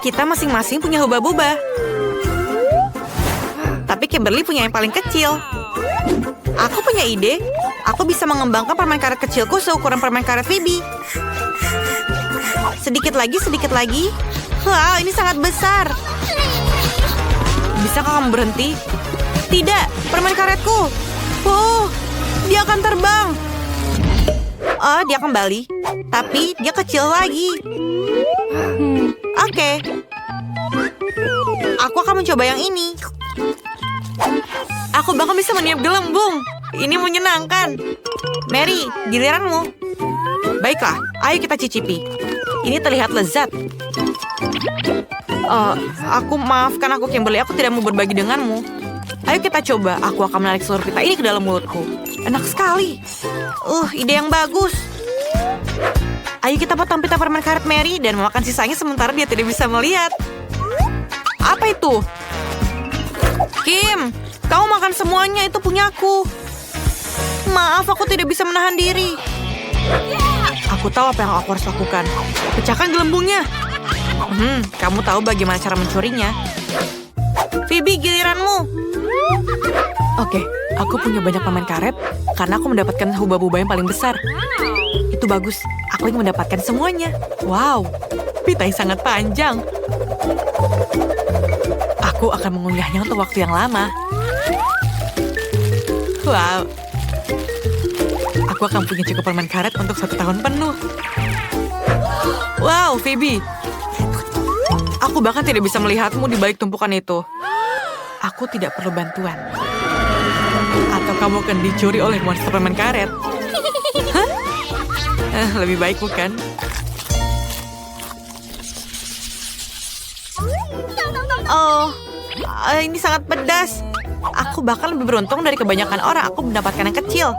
Kita masing-masing punya hubba-bubba. Tapi Kimberly punya yang paling kecil. Aku punya ide. Aku bisa mengembangkan permen karet kecilku seukuran permen karet Phoebe. Sedikit lagi, sedikit lagi. Wow, ini sangat besar. Bisakah kamu berhenti? Tidak, permen karetku. Oh, dia akan terbang. Oh, dia kembali. Tapi dia kecil lagi. Oke. Aku akan mencoba yang ini. Aku bahkan bisa meniup gelembung. Ini menyenangkan. Mary, giliranmu. Baiklah, ayo kita cicipi. Ini terlihat lezat. Maafkan aku Kimberly, aku tidak mau berbagi denganmu. Ayo kita coba. Aku akan menarik seluruh pita ini ke dalam mulutku. Enak sekali. Ide yang bagus. Ayo kita potong pita permen karet Mary dan memakan sisanya sementara dia tidak bisa melihat. Apa itu? Kim, kamu makan semuanya, itu punyaku. Maaf, aku tidak bisa menahan diri. Aku tahu apa yang aku harus lakukan. Pecahkan gelembungnya. Kamu tahu bagaimana cara mencurinya. Phoebe, giliranmu. Oke, aku punya banyak permen karet karena aku mendapatkan hubba-bubba yang paling besar. Itu bagus, aku ingin mendapatkan semuanya. Wow, pita yang sangat panjang. Aku akan mengunyahnya untuk waktu yang lama. Wow, aku akan punya cukup permen karet untuk 1 tahun penuh. Wow, Phoebe. Aku bahkan tidak bisa melihatmu di balik tumpukan itu. Aku tidak perlu bantuan. Atau kamu akan dicuri oleh monster permen karet? Hah? Lebih baik bukan? Ini sangat pedas. Aku bahkan lebih beruntung dari kebanyakan orang. Aku mendapatkan yang kecil.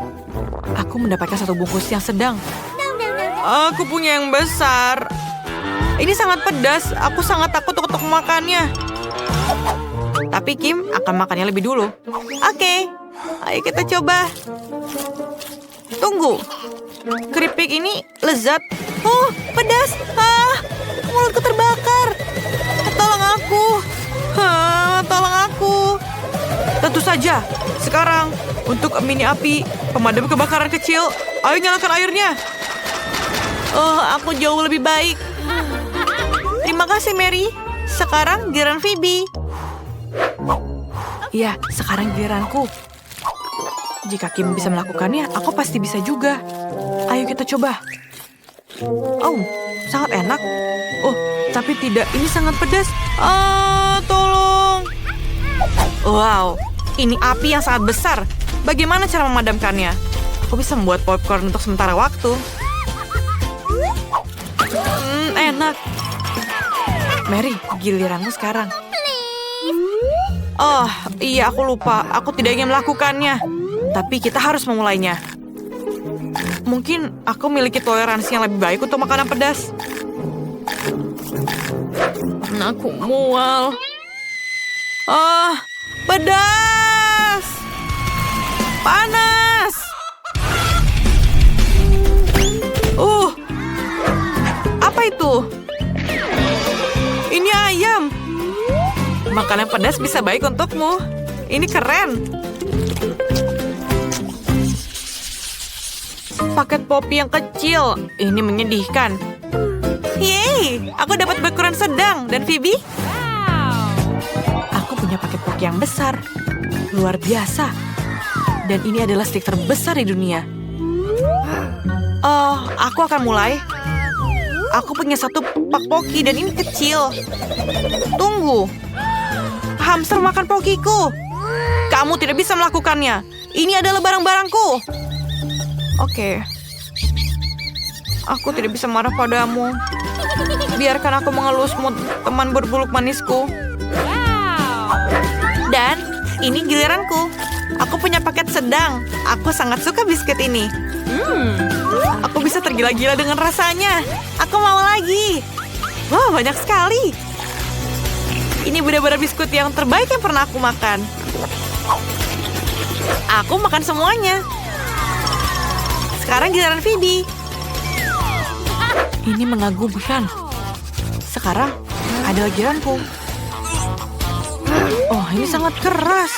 Aku mendapatkan 1 bungkus yang sedang. Aku punya yang besar. Ini sangat pedas. Aku sangat takut untuk memakannya. Tapi Kim akan makannya lebih dulu. Oke, ayo kita coba. Tunggu. Keripik ini lezat. Oh, pedas. Mulutku terbakar. Tolong aku. Tolong aku. Tentu saja. Sekarang, untuk mini api, pemadam kebakaran kecil, ayo nyalakan airnya. Aku jauh lebih baik. Terima kasih, Mary. Sekarang giliran Phoebe. Iya, sekarang giliranku. Jika Kim bisa melakukannya, aku pasti bisa juga. Ayo kita coba. Oh, sangat enak. Oh, tapi tidak. Ini sangat pedas. Tolong. Wow, ini api yang sangat besar. Bagaimana cara memadamkannya? Aku bisa membuat popcorn untuk sementara waktu. Enak. Mary, giliranmu sekarang. Oh, iya aku lupa. Aku tidak ingin melakukannya. Tapi kita harus memulainya. Mungkin aku memiliki toleransi yang lebih baik untuk makanan pedas. Aku mual. Pedas. Panas. Apa itu? Ini ayam. Makanan pedas bisa baik untukmu. Ini keren. Paket popi yang kecil. Ini menyedihkan. Yeay, aku dapat berukuran sedang. Dan Phoebe? Aku punya paket popi yang besar. Luar biasa. Dan ini adalah stik terbesar di dunia. Aku akan mulai. Aku punya 1 pak poki dan ini kecil. Tunggu. Hamster makan pokiku. Kamu tidak bisa melakukannya. Ini adalah barang-barangku. Oke. Aku tidak bisa marah padamu. Biarkan aku mengelusmu, teman berbulu manisku. Dan ini giliranku. Aku punya paket sedang. Aku sangat suka biskuit ini. Aku bisa tergila-gila dengan rasanya. Aku mau lagi. Wah, banyak sekali. Ini benar-benar biskuit yang terbaik yang pernah aku makan. Aku makan semuanya. Sekarang giliran Phoebe. Ini mengagumkan. Sekarang, Ada giliranku. Oh, ini sangat keras.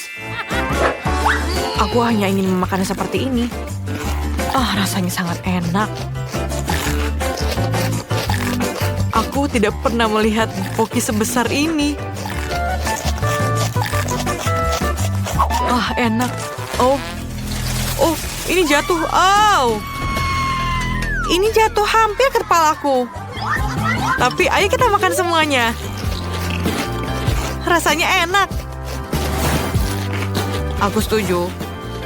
Aku hanya ingin memakannya seperti ini. Rasanya sangat enak. Aku tidak pernah melihat poki sebesar ini. Enak. Oh, ini jatuh. Ini jatuh hampir ke kepalaku. Tapi ayo kita makan semuanya. Rasanya enak. Aku setuju.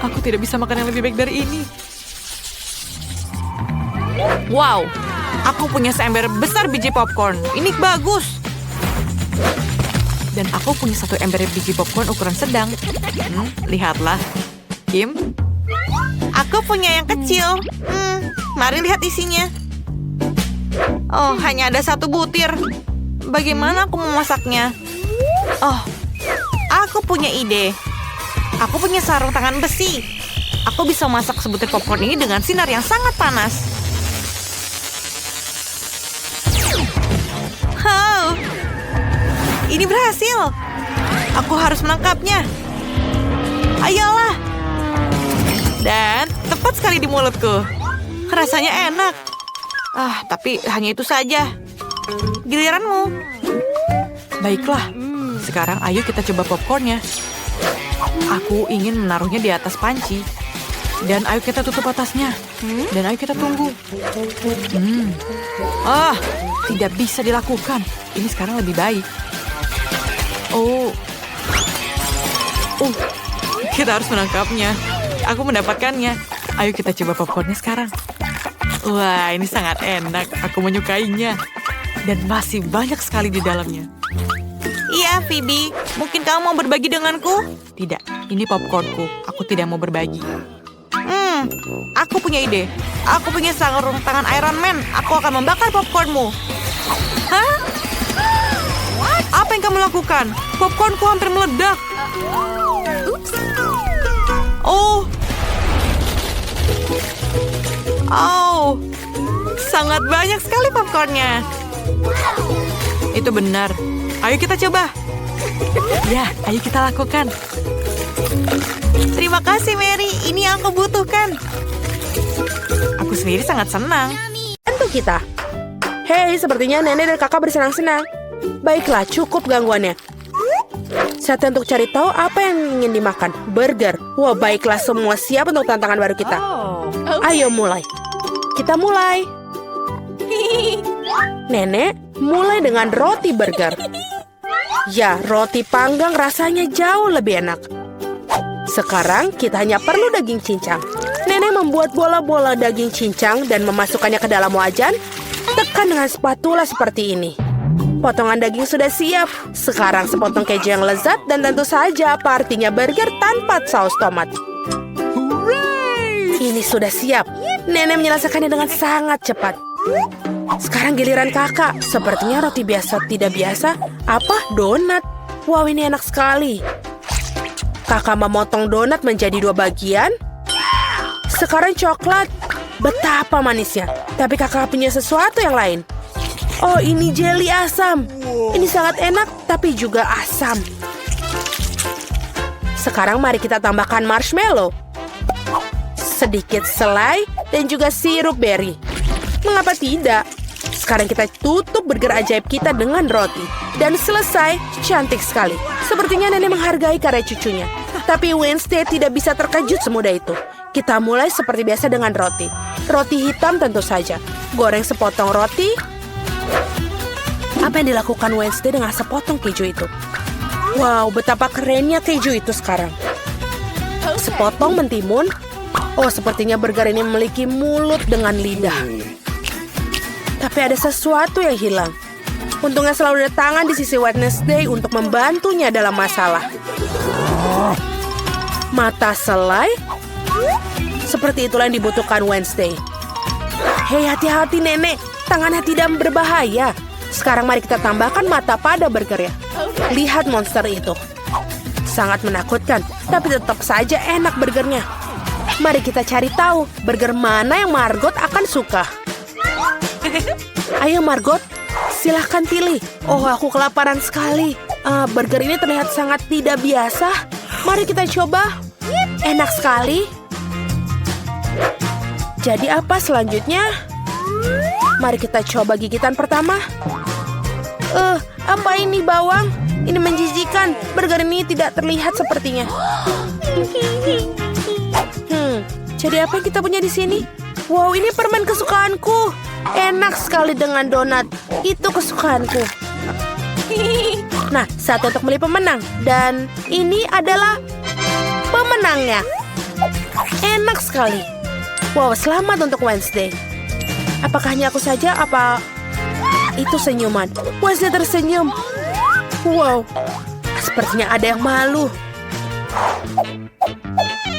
Aku tidak bisa makan yang lebih baik dari ini. Wow, aku punya seember besar biji popcorn. Ini bagus. Dan aku punya satu ember biji popcorn ukuran sedang. Lihatlah. Kim? Aku punya yang kecil. Mari lihat isinya. Oh, hanya ada satu butir. Bagaimana aku memasaknya? Aku punya ide. Aku punya sarung tangan besi. Aku bisa masak sebutir popcorn ini dengan sinar yang sangat panas. Ini berhasil. Aku harus menangkapnya. Ayolah. Dan tepat sekali di mulutku. Rasanya enak. Tapi hanya itu saja. Giliranmu. Baiklah. Sekarang ayo kita coba popcornnya. Aku ingin menaruhnya di atas panci. Dan ayo kita tutup atasnya. Dan ayo kita tunggu. Tidak bisa dilakukan. Ini sekarang lebih baik. Kita harus menangkapnya. Aku mendapatkannya. Ayo kita coba popcornnya sekarang. Wah, ini sangat enak. Aku menyukainya. Dan masih banyak sekali di dalamnya. Iya, Phoebe. Mungkin kamu mau berbagi denganku? Tidak, ini popcornku. Aku tidak mau berbagi. Aku punya ide. Aku punya sarung tangan Iron Man. Aku akan membakar popcornmu. Hah? Apa yang kamu lakukan? Popcornku hampir meledak. Sangat banyak sekali popcornnya. Itu benar. Ayo kita coba. Ya, ayo kita lakukan. Terima kasih, Mary. Ini yang aku butuhkan. Aku sendiri sangat senang. Bantu kita. Hei, sepertinya nenek dan kakak bersenang-senang. Baiklah, cukup gangguannya. Saatnya untuk cari tahu apa yang ingin dimakan. Burger. Wah, baiklah, semua siap untuk tantangan baru kita. Ayo mulai. Kita mulai. Nenek, mulai dengan roti burger. Ya, roti panggang rasanya jauh lebih enak. Sekarang kita hanya perlu daging cincang. Nenek membuat bola-bola daging cincang dan memasukkannya ke dalam wajan. Tekan dengan spatula seperti ini. Potongan daging sudah siap. Sekarang sepotong keju yang lezat dan tentu saja partinya burger tanpa saus tomat. Ini sudah siap. Nenek menyelesaikannya dengan sangat cepat. Sekarang giliran kakak. Sepertinya roti biasa tidak biasa. Apa? Donat. Wow, ini enak sekali. Kakak memotong donat menjadi 2 bagian. Sekarang coklat. Betapa manisnya. Tapi kakak punya sesuatu yang lain. Oh, ini jelly asam. Ini sangat enak, tapi juga asam. Sekarang mari kita tambahkan marshmallow. Sedikit selai dan juga sirup berry. Mengapa tidak? Sekarang kita tutup burger ajaib kita dengan roti. Dan selesai, cantik sekali. Sepertinya nenek menghargai karya cucunya. Tapi Wednesday tidak bisa terkejut semudah itu. Kita mulai seperti biasa dengan roti. Roti hitam tentu saja. Goreng sepotong roti. Apa yang dilakukan Wednesday dengan sepotong keju itu? Wow, betapa kerennya keju itu sekarang. Sepotong mentimun. Oh, sepertinya burger ini memiliki mulut dengan lidah. Tapi ada sesuatu yang hilang. Untungnya selalu ada tangan di sisi Wednesday untuk membantunya dalam masalah. Mata selai. Seperti itulah yang dibutuhkan Wednesday. Hei, hati-hati nenek. Tangannya tidak berbahaya. Sekarang mari kita tambahkan mata pada burger ya. Lihat monster itu. Sangat menakutkan, tapi tetap saja enak burgernya. Mari kita cari tahu burger mana yang Margot akan suka. Ayo Margot, silahkan pilih. Oh, aku kelaparan sekali. Burger ini terlihat sangat tidak biasa. Mari kita coba. Enak sekali. Jadi apa selanjutnya? Mari kita coba gigitan pertama. Apa ini bawang? Ini menjijikan. Burger ini tidak terlihat sepertinya. Jadi apa yang kita punya di sini? Wow, ini permen kesukaanku. Enak sekali dengan donat. Itu kesukaanku. Nah, saat untuk memilih pemenang. Dan ini adalah pemenangnya. Enak sekali. Wow, selamat untuk Wednesday. Apakah hanya aku saja? Apa itu senyuman? Wednesday tersenyum. Wow, sepertinya ada yang malu.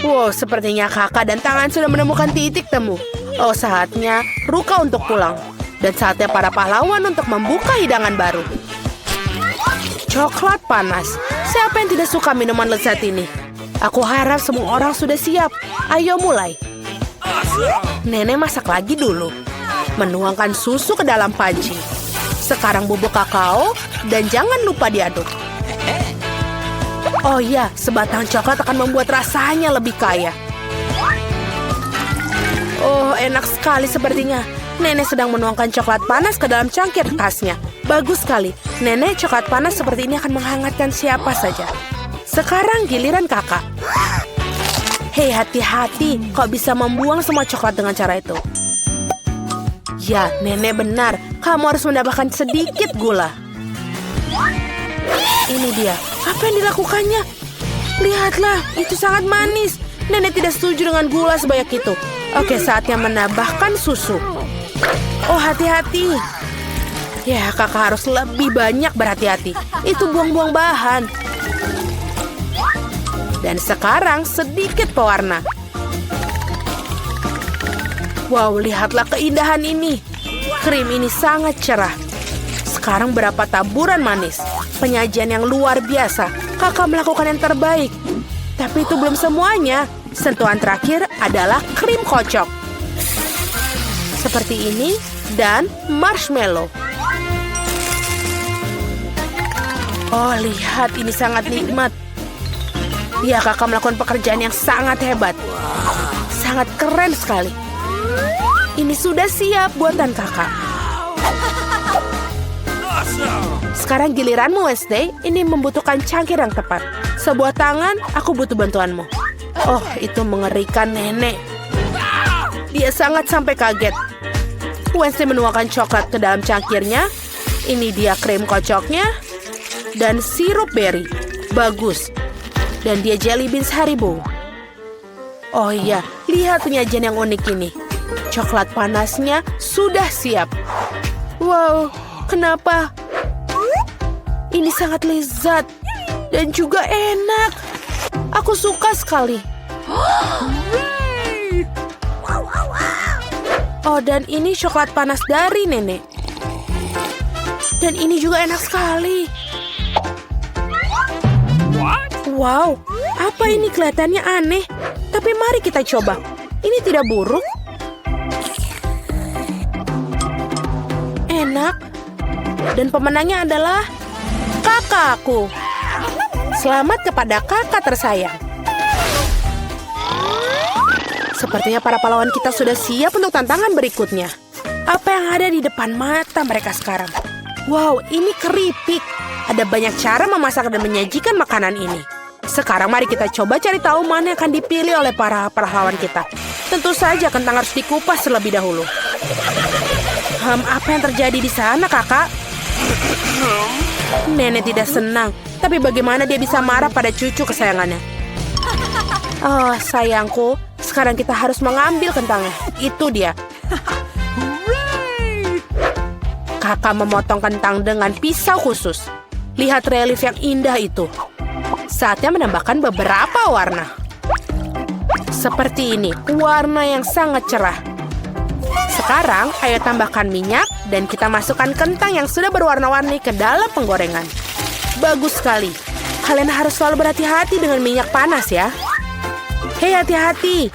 Wow, sepertinya kakak dan tangan sudah menemukan titik temu. Oh, saatnya Ruka untuk pulang. Dan saatnya para pahlawan untuk membuka hidangan baru. Coklat panas. Siapa yang tidak suka minuman lezat ini? Aku harap semua orang sudah siap. Ayo mulai. Nenek masak lagi dulu. Menuangkan susu ke dalam panci. Sekarang bubuk kakao. Dan jangan lupa diaduk. Oh iya, sebatang coklat akan membuat rasanya lebih kaya. Oh, enak sekali sepertinya. Nenek sedang menuangkan coklat panas ke dalam cangkir tasnya. Bagus sekali. Nenek, coklat panas seperti ini akan menghangatkan siapa saja. Sekarang giliran kakak. Hei, hati-hati. Kau bisa membuang semua coklat dengan cara itu. Ya, nenek benar. Kamu harus menambahkan sedikit gula. Ini dia. Apa yang dilakukannya? Lihatlah, itu sangat manis. Nenek tidak setuju dengan gula sebanyak itu. Oke, saatnya menambahkan susu. Oh, hati-hati. Ya, kakak harus lebih banyak berhati-hati. Itu buang-buang bahan. Dan sekarang sedikit pewarna. Wow, lihatlah keindahan ini. Krim ini sangat cerah. Sekarang berapa taburan manis. Penyajian yang luar biasa. Kakak melakukan yang terbaik. Tapi itu belum semuanya. Sentuhan terakhir adalah krim kocok. Seperti ini dan marshmallow. Oh, lihat ini sangat nikmat. Ya, kakak melakukan pekerjaan yang sangat hebat. Sangat keren sekali. Ini sudah siap buatan kakak. Sekarang giliranmu, Wednesday. Ini membutuhkan cangkir yang tepat. Sebuah tangan, aku butuh bantuanmu. Oh, itu mengerikan nenek. Dia sangat sampai kaget. Wednesday menuangkan coklat ke dalam cangkirnya. Ini dia krim kocoknya. Dan sirup berry. Bagus. Dan dia jelly beans Haribo. Oh iya, lihat penyajian yang unik ini. Coklat panasnya sudah siap. Wow, kenapa? Ini sangat lezat dan juga enak. Aku suka sekali. Oh, dan ini coklat panas dari nenek. Dan ini juga enak sekali. Wow, apa ini kelihatannya aneh. Tapi mari kita coba. Ini tidak buruk. Enak. Dan pemenangnya adalah kakakku. Selamat kepada kakak tersayang. Sepertinya para pahlawan kita sudah siap untuk tantangan berikutnya. Apa yang ada di depan mata mereka sekarang? Wow, ini keripik. Ada banyak cara memasak dan menyajikan makanan ini. Sekarang mari kita coba cari tahu mana yang akan dipilih oleh para pahlawan kita. Tentu saja kentang harus dikupas terlebih dahulu. Apa yang terjadi di sana, kakak? Nenek tidak senang. Tapi bagaimana dia bisa marah pada cucu kesayangannya? Oh, sayangku. Sekarang kita harus mengambil kentangnya. Itu dia. Kakak memotong kentang dengan pisau khusus. Lihat relief yang indah itu. Saatnya menambahkan beberapa warna. Seperti ini, warna yang sangat cerah. Sekarang, ayo tambahkan minyak dan kita masukkan kentang yang sudah berwarna-warni ke dalam penggorengan. Bagus sekali. Kalian harus selalu berhati-hati dengan minyak panas ya. Hei, hati-hati.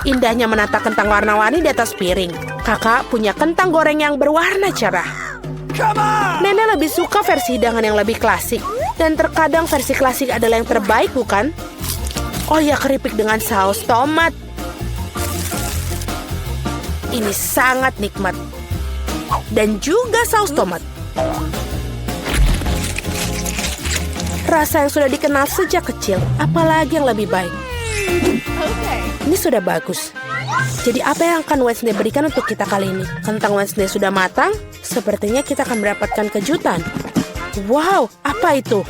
Indahnya menata kentang warna-warni di atas piring. Kakak punya kentang goreng yang berwarna cerah. Nenek lebih suka versi hidangan yang lebih klasik. Dan terkadang versi klasik adalah yang terbaik, bukan? Oh ya, keripik dengan saus tomat. Ini sangat nikmat. Dan juga saus tomat. Rasa yang sudah dikenal sejak kecil. Apalagi yang lebih baik. Ini sudah bagus. Jadi apa yang akan Wednesday berikan untuk kita kali ini? Kentang Wednesday sudah matang. Sepertinya kita akan mendapatkan kejutan. Wow, apa itu?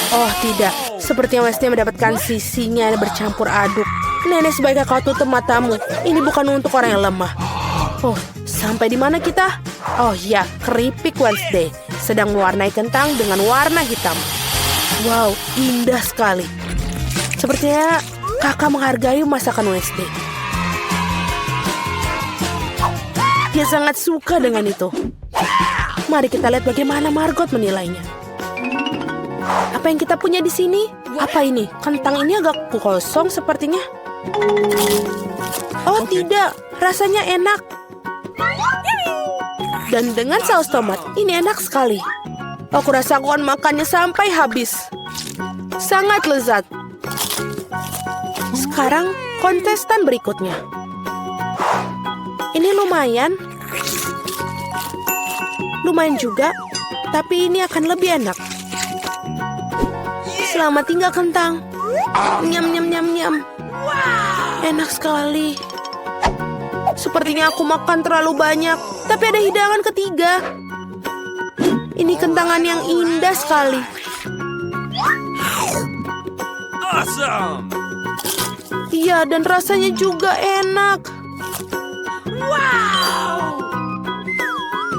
Oh tidak, sepertinya Wednesday mendapatkan sisinya bercampur aduk. Nenek sebaiknya kau tutup matamu. Ini bukan untuk orang yang lemah. Oh, sampai di mana kita? Oh ya, keripik Wednesday sedang mewarnai kentang dengan warna hitam. Wow, indah sekali. Sepertinya kakak menghargai masakan Wednesday. Dia sangat suka dengan itu. Mari kita lihat bagaimana Margot menilainya. Apa yang kita punya di sini? Apa ini? Kentang ini agak kosong sepertinya. Oh tidak, rasanya enak. Dan dengan saus tomat, ini enak sekali. Aku rasa aku akan makannya sampai habis. Sangat lezat. Sekarang kontestan berikutnya. Ini lumayan. Lumayan juga, tapi ini akan lebih enak. Selamat tinggal kentang. Nyam nyam nyam nyam. Enak sekali. Sepertinya aku makan terlalu banyak, tapi ada hidangan ketiga. Ini kentangan yang indah sekali. Awesome! Iya, dan rasanya juga enak. Wow!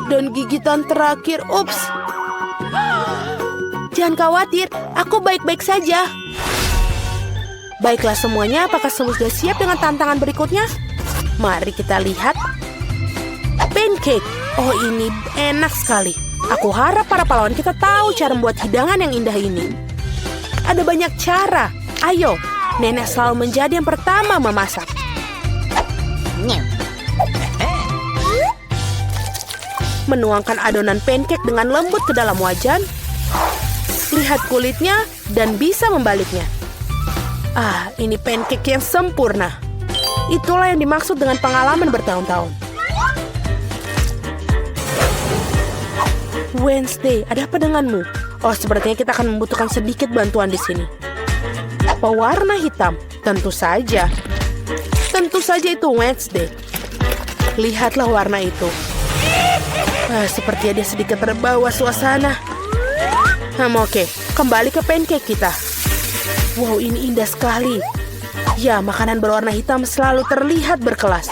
Dan gigitan terakhir, ups. Jangan khawatir, aku baik-baik saja. Baiklah semuanya, apakah semua sudah siap dengan tantangan berikutnya? Mari kita lihat. Pancake. Oh, ini enak sekali. Aku harap para pahlawan kita tahu cara membuat hidangan yang indah ini. Ada banyak cara. Ayo, nenek selalu menjadi yang pertama memasak. Menuangkan adonan pancake dengan lembut ke dalam wajan. Lihat kulitnya dan bisa membaliknya. Ah, ini pancake yang sempurna. Itulah yang dimaksud dengan pengalaman bertahun-tahun. Wednesday, ada apa denganmu? Oh, sepertinya kita akan membutuhkan sedikit bantuan di sini. Pewarna hitam, tentu saja. Tentu saja itu Wednesday. Lihatlah warna itu. Sepertinya dia sedikit terbawa suasana. Oke, kembali ke pancake kita. Wow, ini indah sekali. Ya, makanan berwarna hitam selalu terlihat berkelas.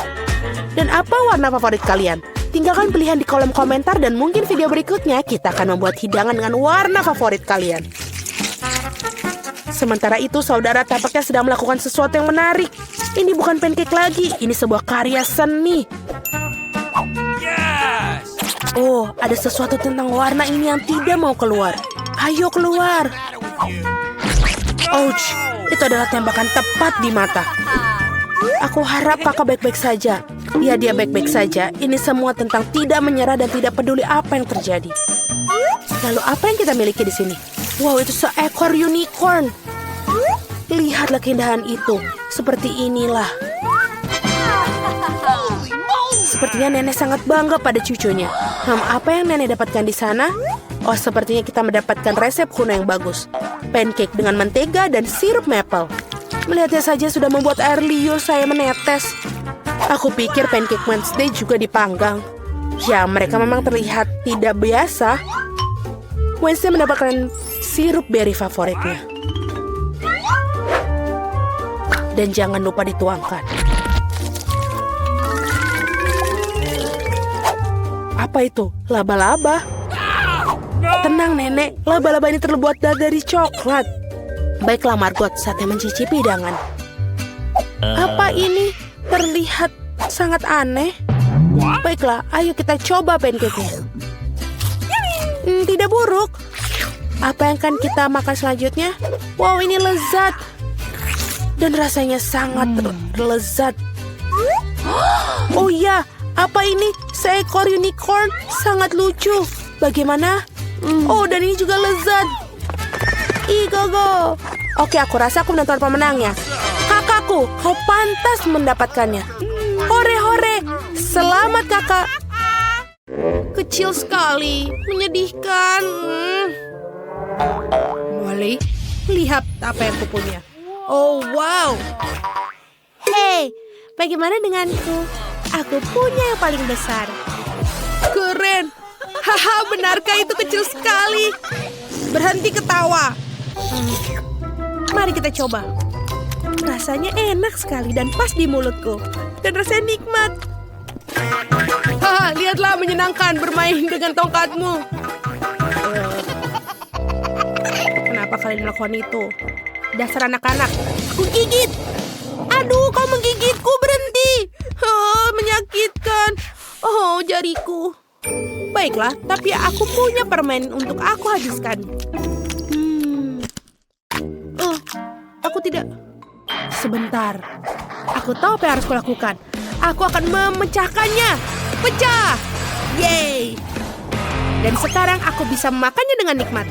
Dan apa warna favorit kalian? Tinggalkan pilihan di kolom komentar dan mungkin video berikutnya kita akan membuat hidangan dengan warna favorit kalian. Sementara itu, saudara tampaknya sedang melakukan sesuatu yang menarik. Ini bukan pancake lagi, ini sebuah karya seni. Yes! Oh, ada sesuatu tentang warna ini yang tidak mau keluar. Ayo keluar. Ouch, itu adalah tembakan tepat di mata. Aku harap kakak baik-baik saja. Ya, dia baik-baik saja. Ini semua tentang tidak menyerah dan tidak peduli apa yang terjadi. Lalu apa yang kita miliki di sini? Wow, itu seekor unicorn. Lihatlah keindahan itu. Seperti inilah. Sepertinya nenek sangat bangga pada cucunya. Apa yang nenek dapatkan di sana? Oh, sepertinya kita mendapatkan resep kuno yang bagus. Pancake dengan mentega dan sirup maple. Melihatnya saja sudah membuat air liur saya menetes. Aku pikir pancake Wednesday juga dipanggang. Ya, mereka memang terlihat tidak biasa. Wednesday mendapatkan sirup berry favoritnya. Dan jangan lupa dituangkan. Apa itu? Laba-laba? Tenang, nenek. Laba-laba ini terbuat dari coklat. Baiklah, Margot, saatnya mencicipi hidangan. Apa ini? Terlihat sangat aneh. Baiklah, ayo kita coba pancake-nya. Tidak buruk. Apa yang akan kita makan selanjutnya? Wow, ini lezat. Dan rasanya sangat lezat. Oh iya, apa ini? Seekor unicorn, sangat lucu. Bagaimana? Oh, dan ini juga lezat. Go. Oke, aku rasa aku menentukan pemenangnya. Kakakku, kau pantas mendapatkannya. Hore. Selamat kakak. Kecil sekali, menyedihkan. Molly, lihat apa yang kupunya. Oh, wow. Hei, bagaimana denganku? Aku punya yang paling besar. Keren. Haha, benarkah itu kecil sekali? Berhenti ketawa. Mari kita coba. Rasanya enak sekali dan pas di mulutku. Dan rasanya nikmat. Haha, lihatlah menyenangkan bermain dengan tongkatmu. Kenapa kalian melakukan itu? Dasar anak-anak. Aku gigit. Aduh, kau menggigitku, berhenti. Menyakitkan. Oh, jariku. Baiklah, tapi aku punya permen untuk aku habiskan. Aku tidak. Sebentar. Aku tahu apa yang harus kulakukan. Aku akan memecahkannya. Pecah. Yeay. Dan sekarang aku bisa memakannya dengan nikmat.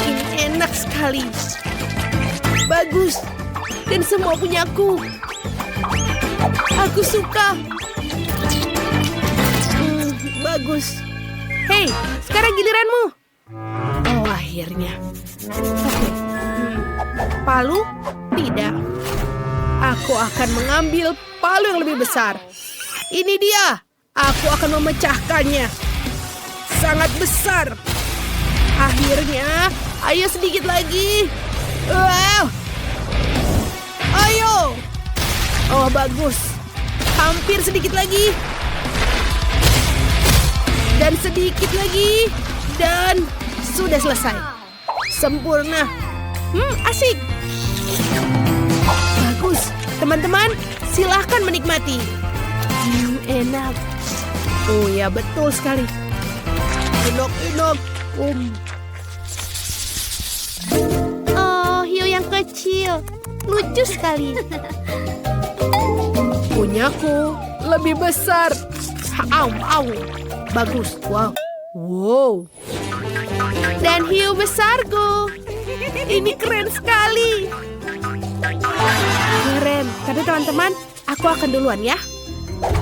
Ini enak sekali. Bagus. Dan semua punyaku. Aku suka. Bagus. Hei, sekarang giliranmu. Oh, akhirnya. Oke. Palu? Tidak. Aku akan mengambil palu yang lebih besar. Ini dia. Aku akan memecahkannya. Sangat besar. Akhirnya, ayo sedikit lagi. Ayo. Oh, bagus. Hampir sedikit lagi. Dan sedikit lagi. Dan sudah selesai. Sempurna. Asik. Bagus. Teman-teman, silahkan menikmati. Enak. Oh ya, betul sekali. Enak. Oh, hiu yang kecil. Lucu sekali. Punyaku lebih besar. Au. Bagus. Wow. Dan hiu besarku. Ini keren sekali. Keren. Tapi teman-teman, aku akan duluan ya.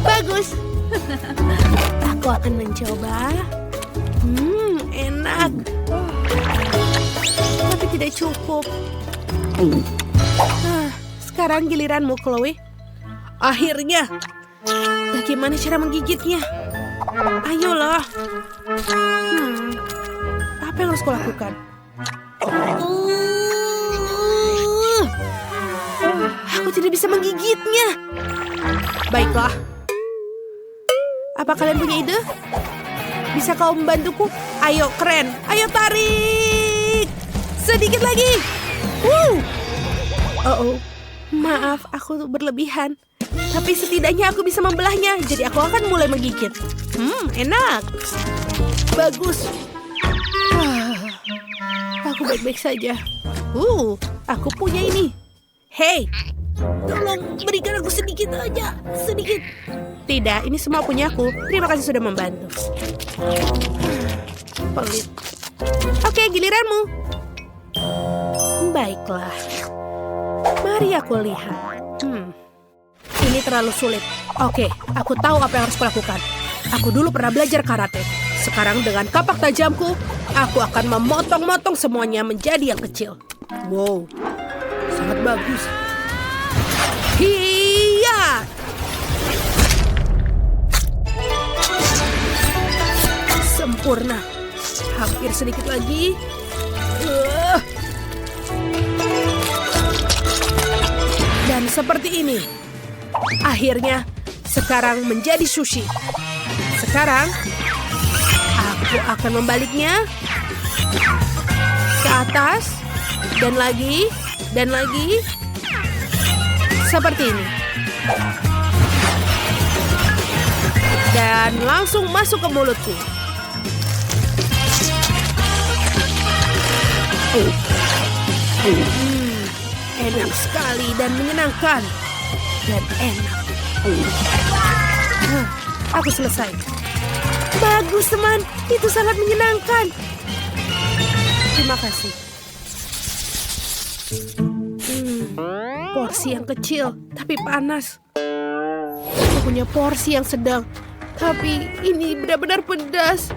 Bagus. Aku akan mencoba. Enak. Tapi tidak cukup. Sekarang giliranmu, Chloe. Akhirnya. Bagaimana cara menggigitnya? Ayolah. Apa yang harus kulakukan? Aku tidak bisa menggigitnya. Baiklah. Apa kalian punya ide? Bisa kau membantuku? Ayo, keren. Ayo tarik. Sedikit lagi. Oh. Maaf, aku berlebihan. Tapi setidaknya aku bisa membelahnya. Jadi aku akan mulai menggigit. Enak. Bagus. Aku baik-baik saja. Aku punya ini. Hei, tolong berikan aku sedikit aja. Sedikit. Tidak, ini semua punya aku. Terima kasih sudah membantu. Pelit. Oke, giliranmu. Baiklah. Mari aku lihat. Ini terlalu sulit. Oke, aku tahu apa yang harus kulakukan. Aku dulu pernah belajar karate. Sekarang dengan kapak tajamku, aku akan memotong-motong semuanya menjadi yang kecil. Wow, sangat bagus. Hiya! Sempurna. Hampir sedikit lagi. Dan seperti ini. Akhirnya, sekarang menjadi sushi. Sekarang, aku akan membaliknya ke atas. Dan lagi. Seperti ini. Dan langsung masuk ke mulutku. Enak sekali dan menyenangkan. dan enak. Aku selesai. Bagus teman, itu sangat menyenangkan. Terima kasih. Porsi yang kecil, tapi panas. Aku punya porsi yang sedang, tapi ini benar-benar pedas.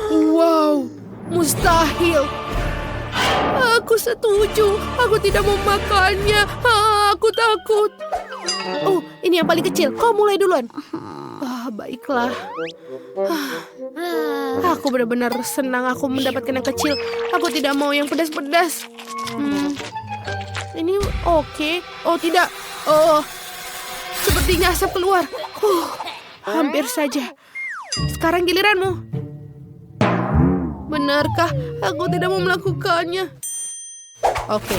Wow, mustahil. Aku setuju, aku tidak mau makannya. Aku takut. Oh, ini yang paling kecil. Kau mulai duluan. Baiklah. Aku benar-benar senang aku mendapatkan yang kecil. Aku tidak mau yang pedas-pedas. Ini oke. Oh, tidak. Oh, sepertinya asap keluar. Hampir saja. Sekarang giliranmu. Benarkah aku tidak mau melakukannya? Oke,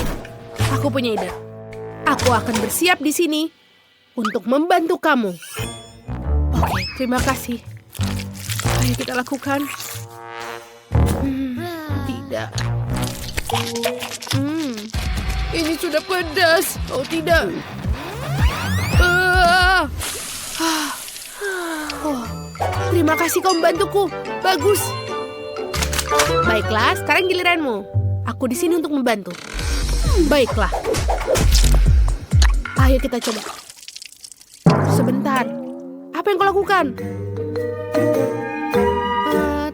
aku punya ide. Aku akan bersiap di sini untuk membantu kamu. Oke, terima kasih. Ayo kita lakukan. Tidak. Ini sudah pedas. Oh, tidak. Oh, terima kasih kau membantuku. Bagus. Baiklah, sekarang giliranmu. Aku di sini untuk membantu. Baiklah. Ayo kita coba. Sebentar. Apa yang kau lakukan?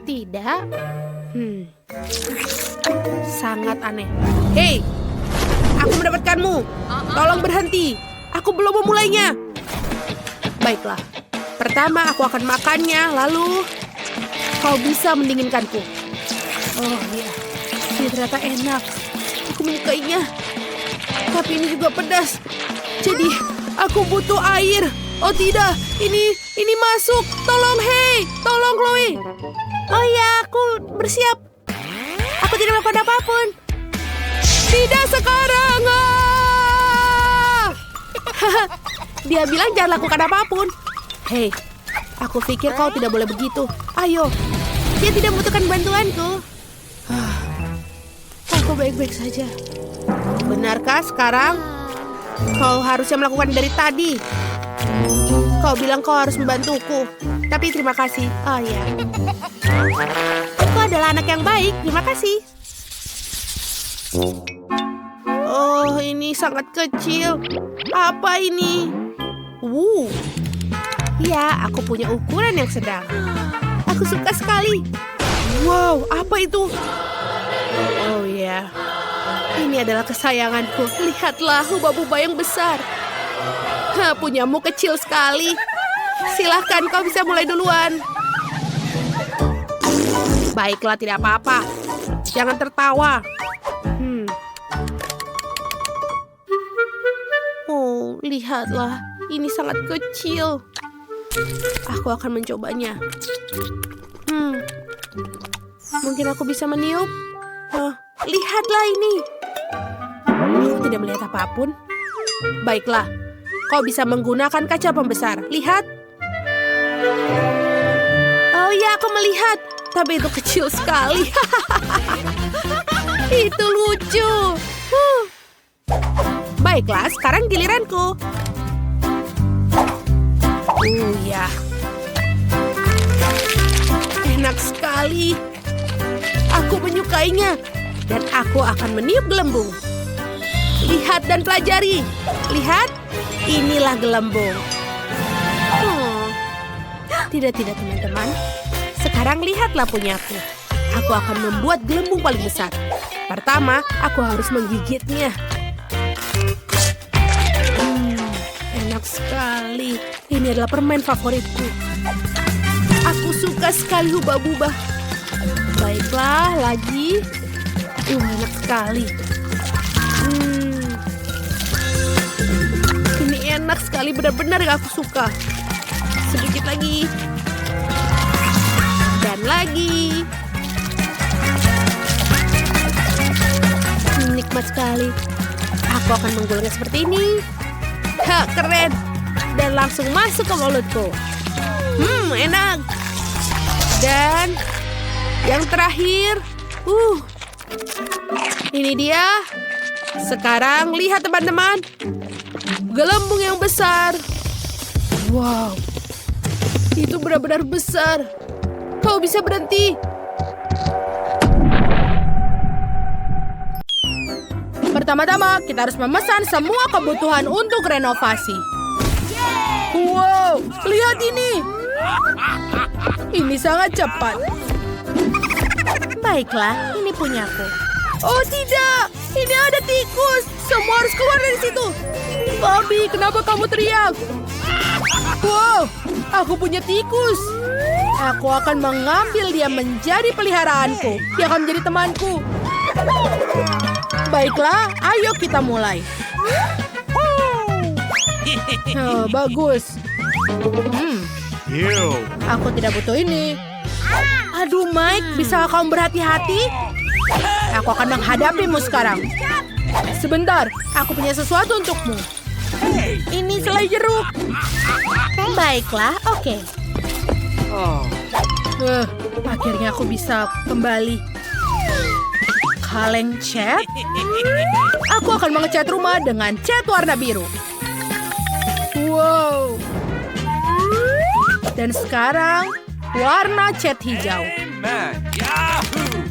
Tidak. Sangat aneh. Hei, aku mendapatkanmu. Tolong berhenti. Aku belum memulainya. Baiklah. Pertama aku akan makannya, lalu kau bisa mendinginkanku. Oh iya, ini ternyata enak. Aku menyukainya. Tapi ini juga pedas. Jadi aku butuh air. Oh tidak, ini masuk. Tolong, hei, tolong Chloe. Oh iya, aku bersiap. Aku tidak melakukan apapun. Tidak sekarang. Dia bilang jangan lakukan apapun. Hei, aku pikir kau tidak boleh begitu. Ayo, dia tidak membutuhkan bantuanku. Aku baik-baik saja. Benarkah sekarang kau harusnya melakukan dari tadi? Kau bilang kau harus membantuku. Tapi terima kasih. Oh ya. Kau adalah anak yang baik. Terima kasih. Oh, ini sangat kecil. Apa ini? Ya, aku punya ukuran yang sedang. Aku suka sekali. Wow, apa itu? Oh ya, ini adalah kesayanganku. Lihatlah, hubah-hubah yang besar. Punyamu kecil sekali. Silahkan, kau bisa mulai duluan. Baiklah, tidak apa-apa. Jangan tertawa. Oh, lihatlah. Ini sangat kecil. Aku akan mencobanya. Mungkin aku bisa meniup. Lihatlah ini. Aku tidak melihat apapun. Baiklah, kau bisa menggunakan kaca pembesar. Lihat. Oh ya, aku melihat. Tapi itu kecil sekali. Itu lucu. Baiklah, sekarang giliranku. Ya. Enak sekali. Aku menyukainya. Dan aku akan meniup gelembung. Lihat dan pelajari. Lihat, inilah gelembung. Tidak, teman-teman. Sekarang lihatlah punyaku. Aku akan membuat gelembung paling besar. Pertama, aku harus menggigitnya. Enak sekali. Ini adalah permen favoritku. Aku suka sekali hubah-bubah. Baiklah, lagi. Enak sekali. Ini enak sekali, benar-benar aku suka. Sedikit lagi. Dan lagi. Nikmat sekali. Aku akan menggulungnya seperti ini. Keren. Dan langsung masuk ke mulutku. Enak. Dan yang terakhir. Ini dia. Sekarang lihat teman-teman. Gelembung yang besar. Wow, itu benar-benar besar. Kau bisa berhenti. Pertama-tama, kita harus memesan semua kebutuhan untuk renovasi. Wow, lihat ini. Ini sangat cepat. Baiklah, ini punyaku. Oh tidak, ini ada tikus. Semua harus keluar dari situ. Bobby, kenapa kamu teriak? Wow, aku punya tikus. Aku akan mengambil dia menjadi peliharaanku. Dia akan menjadi temanku. Baiklah, ayo kita mulai. Bagus. Aku tidak butuh ini. Aduh, Mike, bisa kamu berhati-hati? Aku akan menghadapimu sekarang. Sebentar, aku punya sesuatu untukmu. Ini selai jeruk. Baiklah, oke. Akhirnya aku bisa kembali. Kaleng cat? Aku akan mengecat rumah dengan cat warna biru. Wow. Dan sekarang, warna cat hijau. Amen. Yahoo!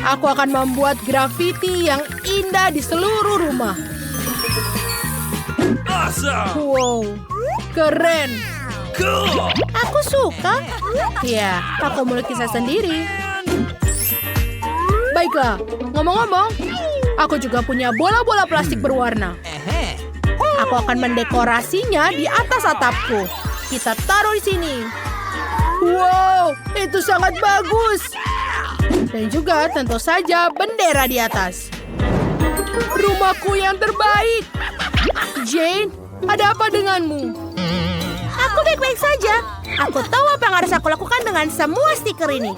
Aku akan membuat grafiti yang indah di seluruh rumah. Awesome! Wow, keren. Cool! Aku suka. Ya, aku mulai kisah sendiri. Baiklah, ngomong-ngomong, aku juga punya bola-bola plastik berwarna. Aku akan mendekorasinya di atas atapku. Kita taruh di sini. Wow, itu sangat bagus. Dan juga tentu saja bendera di atas. Rumahku yang terbaik. Jane, ada apa denganmu? Aku baik-baik saja. Aku tahu apa yang harus aku lakukan dengan semua stiker ini.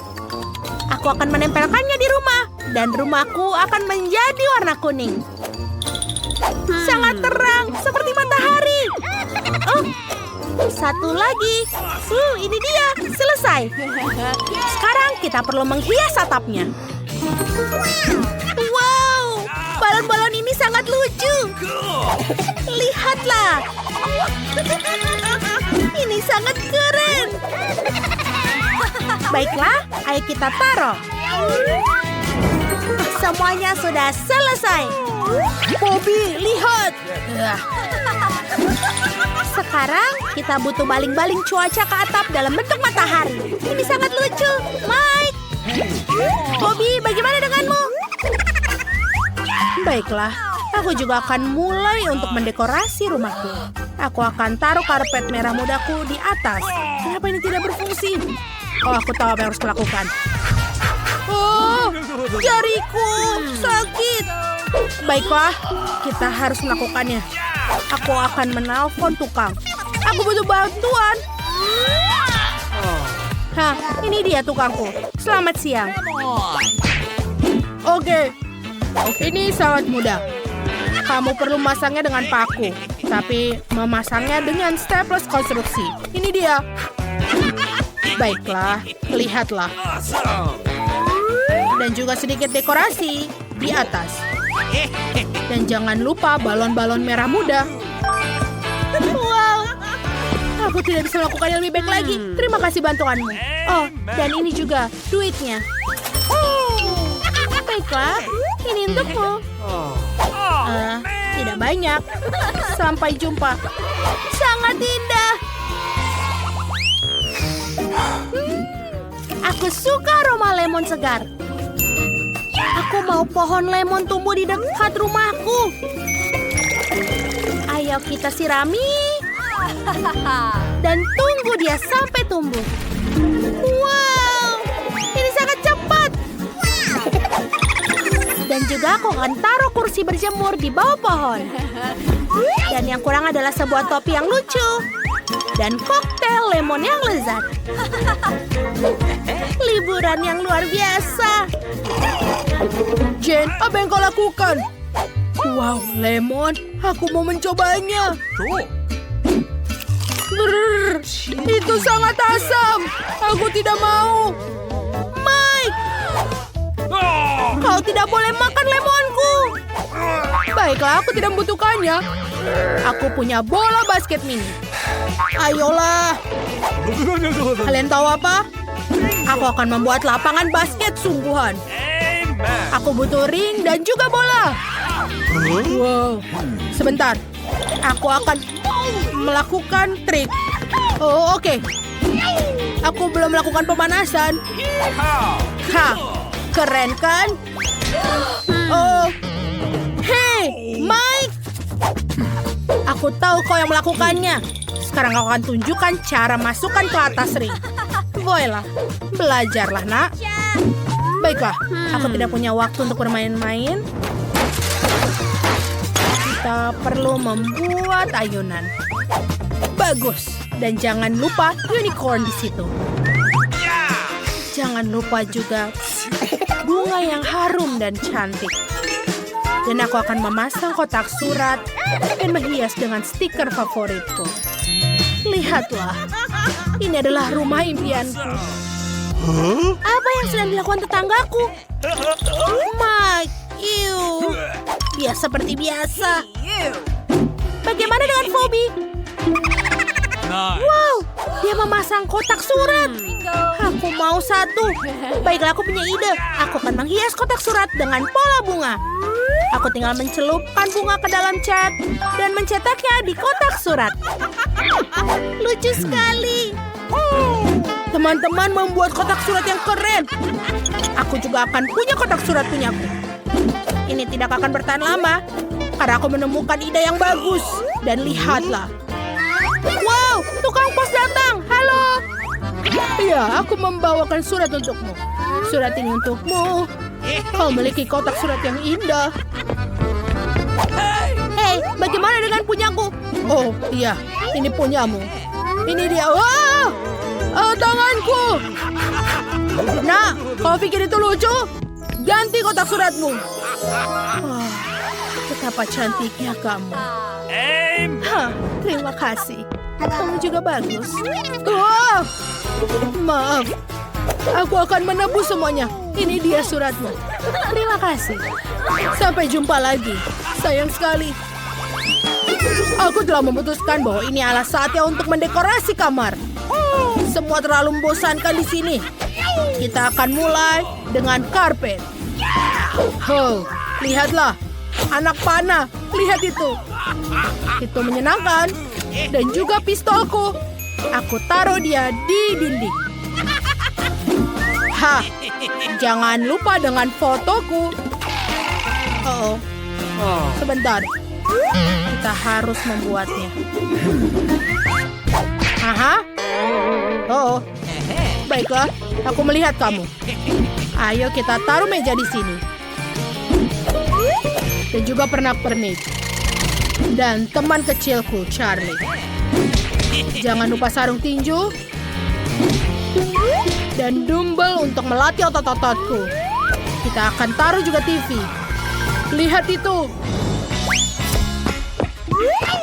Aku akan menempelkannya di rumah. Dan rumahku akan menjadi warna kuning. Sangat terang, seperti matahari. Oh, satu lagi. Ini dia, selesai. Sekarang kita perlu menghias atapnya. Wow, balon-balon ini sangat lucu. Lihatlah. Ini sangat keren. Baiklah, ayo kita taruh. Semuanya sudah selesai. Bobby, lihat. Sekarang kita butuh baling-baling cuaca ke atap dalam bentuk matahari. Ini sangat lucu. Mike. Bobby, bagaimana denganmu? Baiklah, aku juga akan mulai untuk mendekorasi rumahku. Aku akan taruh karpet merah mudaku di atas. Kenapa ini tidak berfungsi? Oh, aku tahu apa yang harus kulakukan. Oh, jariku sakit. Baiklah, kita harus melakukannya. Aku akan menelpon tukang. Aku butuh bantuan. Hah, ini dia tukangku. Selamat siang. Oke, ini sangat mudah. Kamu perlu memasangnya dengan paku, tapi memasangnya dengan staples konstruksi. Ini dia. Baiklah, lihatlah. Awesome! Dan juga sedikit dekorasi di atas. Dan jangan lupa balon-balon merah muda. Wow, aku tidak bisa melakukan yang lebih baik lagi. Terima kasih bantuanmu. Oh, dan ini juga duitnya. Baiklah, ini untukmu. Tidak banyak. Sampai jumpa. Sangat indah. Aku suka aroma lemon segar. Aku mau pohon lemon tumbuh di dekat rumahku. Ayo kita sirami. Dan tunggu dia sampai tumbuh. Wow, ini sangat cepat. Dan juga aku akan taruh kursi berjemur di bawah pohon. Dan yang kurang adalah sebuah topi yang lucu. Dan koktail lemon yang lezat. Liburan yang luar biasa. Jane, apa yang kau lakukan? Wow, lemon. Aku mau mencobanya. Brrr, itu sangat asam. Aku tidak mau. Mike, kau tidak boleh makan lemonku. Baiklah, aku tidak membutuhkannya. Aku punya bola basket mini. Ayolah. Kalian tahu apa? Aku akan membuat lapangan basket sungguhan. Amen. Aku butuh ring dan juga bola. Wow. Sebentar. Aku akan melakukan trik. Oh, oke. Aku belum melakukan pemanasan. How? Ha, keren kan? Oh, hey, Mike. Aku tahu kau yang melakukannya. Sekarang aku akan tunjukkan cara masukkan ke atas ring. Voila, belajarlah, nak. Baiklah, aku tidak punya waktu untuk bermain-main. Kita perlu membuat ayunan. Bagus. Dan jangan lupa unicorn di situ. Jangan lupa juga bunga yang harum dan cantik. Dan aku akan memasang kotak surat dan menghias dengan stiker favoritku. Lihatlah, ini adalah rumah impianku. Apa yang sedang dilakukan tetanggaku? Mike, ew. Dia seperti biasa. Bagaimana dengan Phoebe? Nice. Wow, dia memasang kotak surat. Aku mau satu. Baiklah, aku punya ide. Aku akan menghias kotak surat dengan pola bunga. Aku tinggal mencelupkan bunga ke dalam cat dan mencetaknya di kotak surat. Lucu sekali. Teman-teman membuat kotak surat yang keren. Aku juga akan punya kotak surat punyaku. Ini tidak akan bertahan lama karena aku menemukan ide yang bagus. Dan lihatlah. Wow, tukang pos datang. Halo. Ya, aku membawakan surat untukmu. Surat ini untukmu. Kau memiliki kotak surat yang indah. Hei, bagaimana dengan punyaku? Oh, iya, ini punyamu. Ini dia. Wow, tanganku. Nah, kau pikir itu lucu? Ganti kotak suratmu. Wah, betapa cantiknya kamu. Amen. Hah, terima kasih. Kamu juga bagus. Wow, maaf. Aku akan menebus semuanya. Ini dia suratmu. Terima kasih. Sampai jumpa lagi. Sayang sekali. Aku telah memutuskan bahwa ini adalah saatnya untuk mendekorasi kamar. Semua terlalu membosankan di sini. Kita akan mulai dengan karpet. Oh, lihatlah. Anak panah. Lihat itu. Itu menyenangkan. Dan juga pistolku. Aku taruh dia di dinding. Hah, jangan lupa dengan fotoku. Oh, sebentar. Kita harus membuatnya. Aha. Oh, baiklah. Aku melihat kamu. Ayo kita taruh meja di sini. Dan juga pernak-pernik. Dan teman kecilku, Charlie. Jangan lupa sarung tinju. Dan dumbbell untuk melatih otot-ototku. Kita akan taruh juga TV. Lihat itu.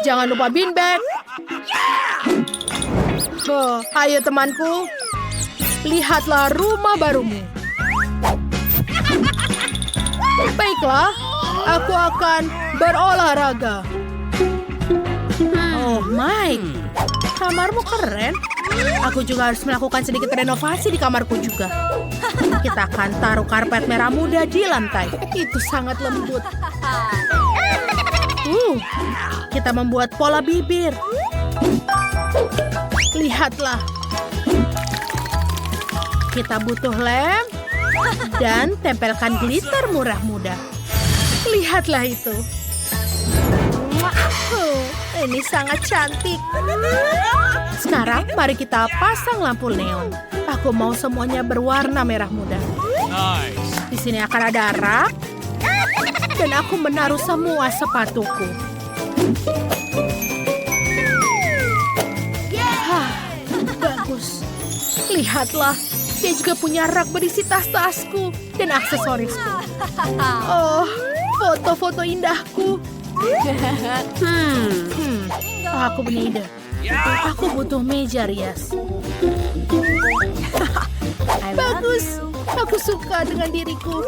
Jangan lupa beanbag. Oh, ayo temanku. Lihatlah rumah barumu. Baiklah, aku akan berolahraga. Oh, Mike. Kamarmu keren. Aku juga harus melakukan sedikit renovasi di kamarku juga. Kita akan taruh karpet merah muda di lantai. Itu sangat lembut. Kita membuat pola bibir. Lihatlah. Kita butuh lem dan tempelkan glitter murah muda. Lihatlah itu. Ini sangat cantik. Sekarang mari kita pasang lampu neon. Aku mau semuanya berwarna merah muda. Nice. Di sini akan ada rak. Dan aku menaruh semua sepatuku. Hah, bagus. Lihatlah, dia juga punya rak berisi tas-tasku dan aksesorisku. Oh, foto-foto indahku. Aku punya ide. Aku butuh meja rias. Bagus, aku suka dengan diriku.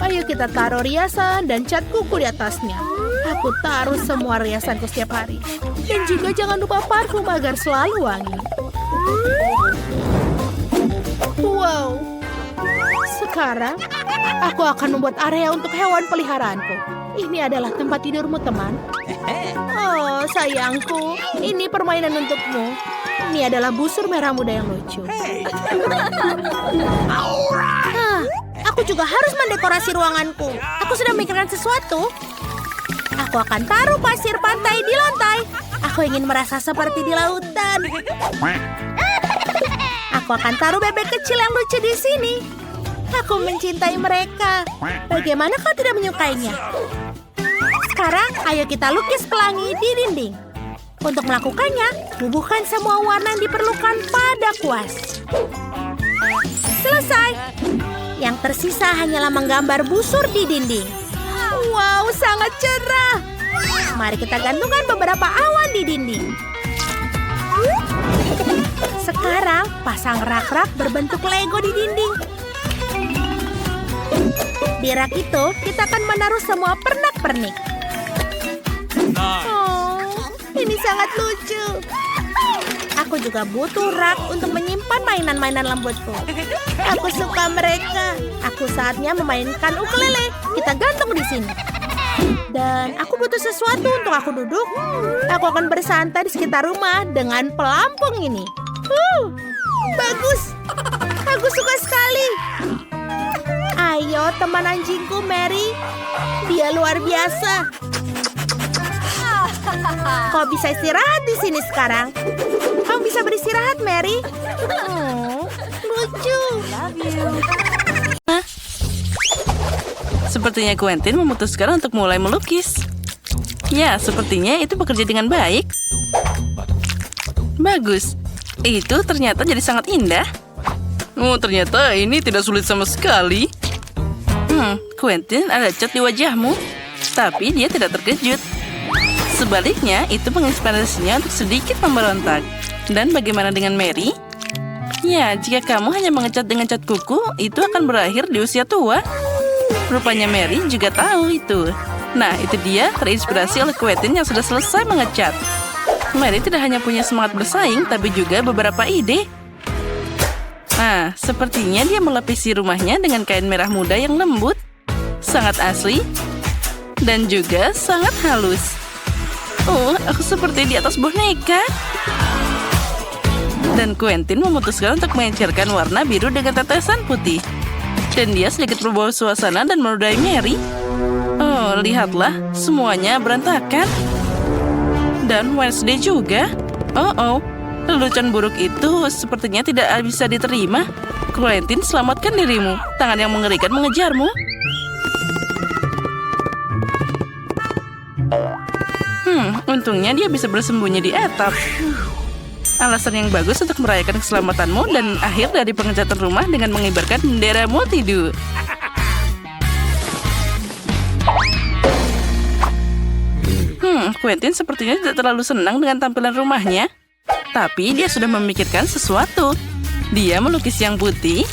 Ayo kita taruh riasan dan cat kuku di atasnya. Aku taruh semua riasanku setiap hari. Dan juga jangan lupa parfum agar selalu wangi. Wow. Sekarang, aku akan membuat area untuk hewan peliharaanku. Ini adalah tempat tidurmu, teman. Oh, sayangku. Ini permainan untukmu. Ini adalah busur merah muda yang lucu. Aku juga harus mendekorasi ruanganku. Aku sudah memikirkan sesuatu. Aku akan taruh pasir pantai di lantai. Aku ingin merasa seperti di lautan. Aku akan taruh bebek kecil yang lucu di sini. Aku mencintai mereka. Bagaimana kau tidak menyukainya? Sekarang, ayo kita lukis pelangi di dinding. Untuk melakukannya, bubuhkan semua warna yang diperlukan pada kuas. Selesai. Yang tersisa hanyalah menggambar busur di dinding. Wow, sangat cerah. Mari kita gantungkan beberapa awan di dinding. Sekarang, pasang rak-rak berbentuk Lego di dinding. Di rak itu, kita akan menaruh semua pernak-pernik. Nice. Oh, ini sangat lucu. Aku juga butuh rak untuk menyimpan mainan-mainan lembutku. Aku suka mereka. Aku saatnya memainkan ukulele. Kita gantung di sini. Dan aku butuh sesuatu untuk aku duduk. Aku akan bersantai di sekitar rumah dengan pelampung ini. Bagus. Aku suka sekali. Ayo teman anjingku Mary. Dia luar biasa. Kau bisa istirahat di sini sekarang. Kau bisa beristirahat, Mary. Lucu. Sepertinya Quentin memutuskan untuk mulai melukis. Ya, sepertinya itu bekerja dengan baik. Bagus. Itu ternyata jadi sangat indah. Oh, ternyata ini tidak sulit sama sekali. Quentin, ada cat di wajahmu. Tapi dia tidak terkejut. Sebaliknya, itu menginspirasinya untuk sedikit memberontak. Dan bagaimana dengan Mary? Ya, jika kamu hanya mengecat dengan cat kuku, itu akan berakhir di usia tua. Rupanya Mary juga tahu itu. Nah, itu dia terinspirasi oleh Quentin yang sudah selesai mengecat. Mary tidak hanya punya semangat bersaing, tapi juga beberapa ide. Nah, sepertinya dia melapisi rumahnya dengan kain merah muda yang lembut, sangat asli, dan juga sangat halus. Oh, aku seperti di atas boneka. Dan Quentin memutuskan untuk mengecerkan warna biru dengan tetesan putih. Dan dia sedikit berubah suasana dan menodai Mary. Oh, lihatlah, semuanya berantakan. Dan Wednesday juga. Oh, lelucon buruk itu sepertinya tidak bisa diterima. Quentin, selamatkan dirimu. Tangan yang mengerikan mengejarmu. Untungnya dia bisa bersembunyi di atap. Alasan yang bagus untuk merayakan keselamatanmu dan akhir dari pengecatan rumah dengan mengibarkan bendera multidu. Quentin sepertinya tidak terlalu senang dengan tampilan rumahnya. Tapi dia sudah memikirkan sesuatu. Dia melukis yang putih.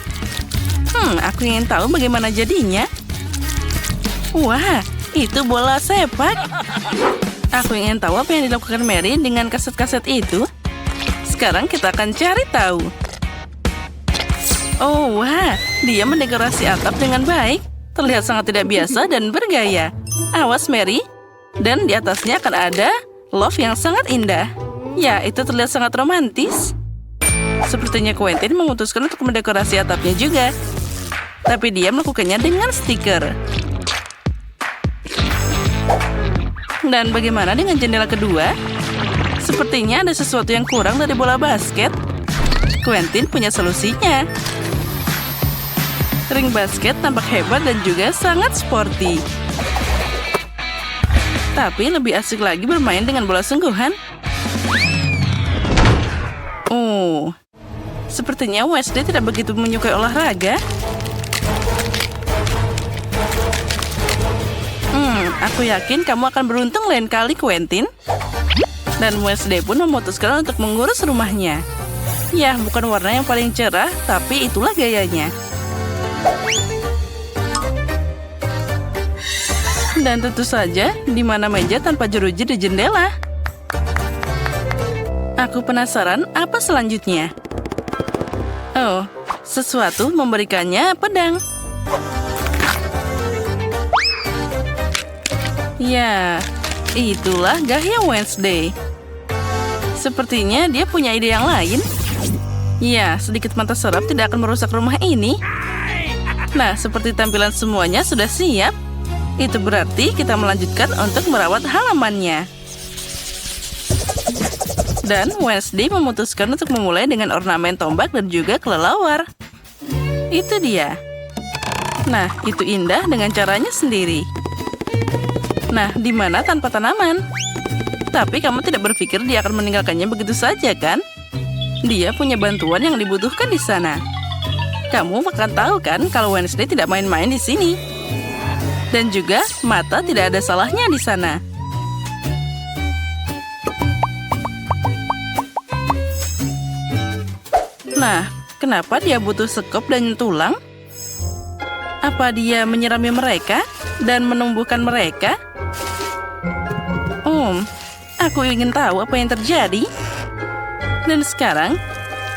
Aku ingin tahu bagaimana jadinya. Wah, itu bola sepak. Aku ingin tahu apa yang dilakukan Mary dengan kaset-kaset itu. Sekarang kita akan cari tahu. Oh, wah, dia mendekorasi atap dengan baik. Terlihat sangat tidak biasa dan bergaya. Awas, Mary. Dan di atasnya akan ada love yang sangat indah. Ya, itu terlihat sangat romantis. Sepertinya Quentin memutuskan untuk mendekorasi atapnya juga. Tapi dia melakukannya dengan stiker. Dan bagaimana dengan jendela kedua? Sepertinya ada sesuatu yang kurang dari bola basket. Quentin punya solusinya. Ring basket tampak hebat dan juga sangat sporty. Tapi lebih asik lagi bermain dengan bola sungguhan. Oh, sepertinya Wesley tidak begitu menyukai olahraga. Aku yakin kamu akan beruntung lain kali, Quentin. Dan Wednesday pun memutuskan untuk mengurus rumahnya. Ya, bukan warna yang paling cerah, tapi itulah gayanya. Dan tentu saja, di mana meja tanpa jeruji di jendela. Aku penasaran apa selanjutnya. Oh, sesuatu memberikannya pedang. Ya, itulah gaya Wednesday. Sepertinya dia punya ide yang lain. Ya, sedikit mata serap tidak akan merusak rumah ini. Nah, seperti tampilan semuanya sudah siap. Itu berarti kita melanjutkan untuk merawat halamannya. Dan Wednesday memutuskan untuk memulai dengan ornamen tombak dan juga kelelawar. Itu dia. Nah, itu indah dengan caranya sendiri. Nah, di mana tanpa tanaman? Tapi kamu tidak berpikir dia akan meninggalkannya begitu saja, kan? Dia punya bantuan yang dibutuhkan di sana. Kamu akan tahu kan kalau Wednesday tidak main-main di sini. Dan juga mata tidak ada salahnya di sana. Nah, kenapa dia butuh sekop dan tulang? Apa dia menyirami mereka dan menumbuhkan mereka? Aku ingin tahu apa yang terjadi. Dan sekarang,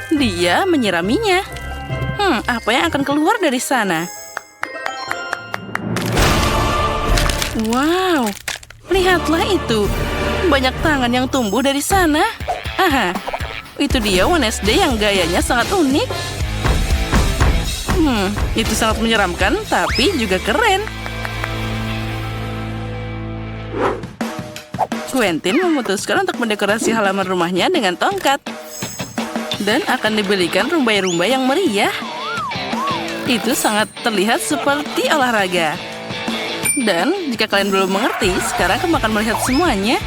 dia menyiraminya. Apa yang akan keluar dari sana? Wow, lihatlah itu. Banyak tangan yang tumbuh dari sana. Aha, itu dia Wednesday yang gayanya sangat unik. Itu sangat menyeramkan, tapi juga keren. Quentin memutuskan untuk mendekorasi halaman rumahnya dengan tongkat. Dan akan dibelikan rumbai-rumbai yang meriah. Itu sangat terlihat seperti olahraga. Dan jika kalian belum mengerti, sekarang kamu akan melihat semuanya.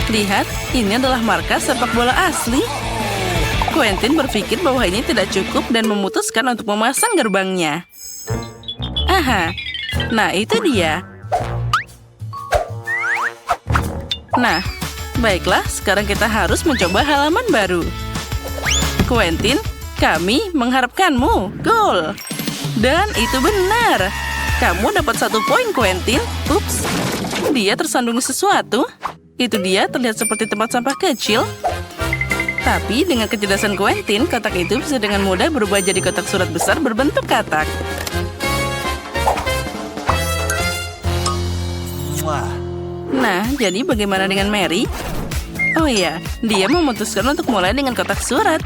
Lihat, ini adalah markas sepak bola asli. Quentin berpikir bahwa ini tidak cukup dan memutuskan untuk memasang gerbangnya. Aha, nah itu dia. Nah, baiklah, sekarang kita harus mencoba halaman baru. Quentin, kami mengharapkanmu. Gol! Dan itu benar. Kamu dapat 1 poin, Quentin. Ups, dia tersandung sesuatu. Itu dia terlihat seperti tempat sampah kecil. Tapi dengan kecerdasan Quentin, kotak itu bisa dengan mudah berubah jadi kotak surat besar berbentuk katak. Nah, jadi bagaimana dengan Mary? Oh iya, dia memutuskan untuk mulai dengan kotak surat.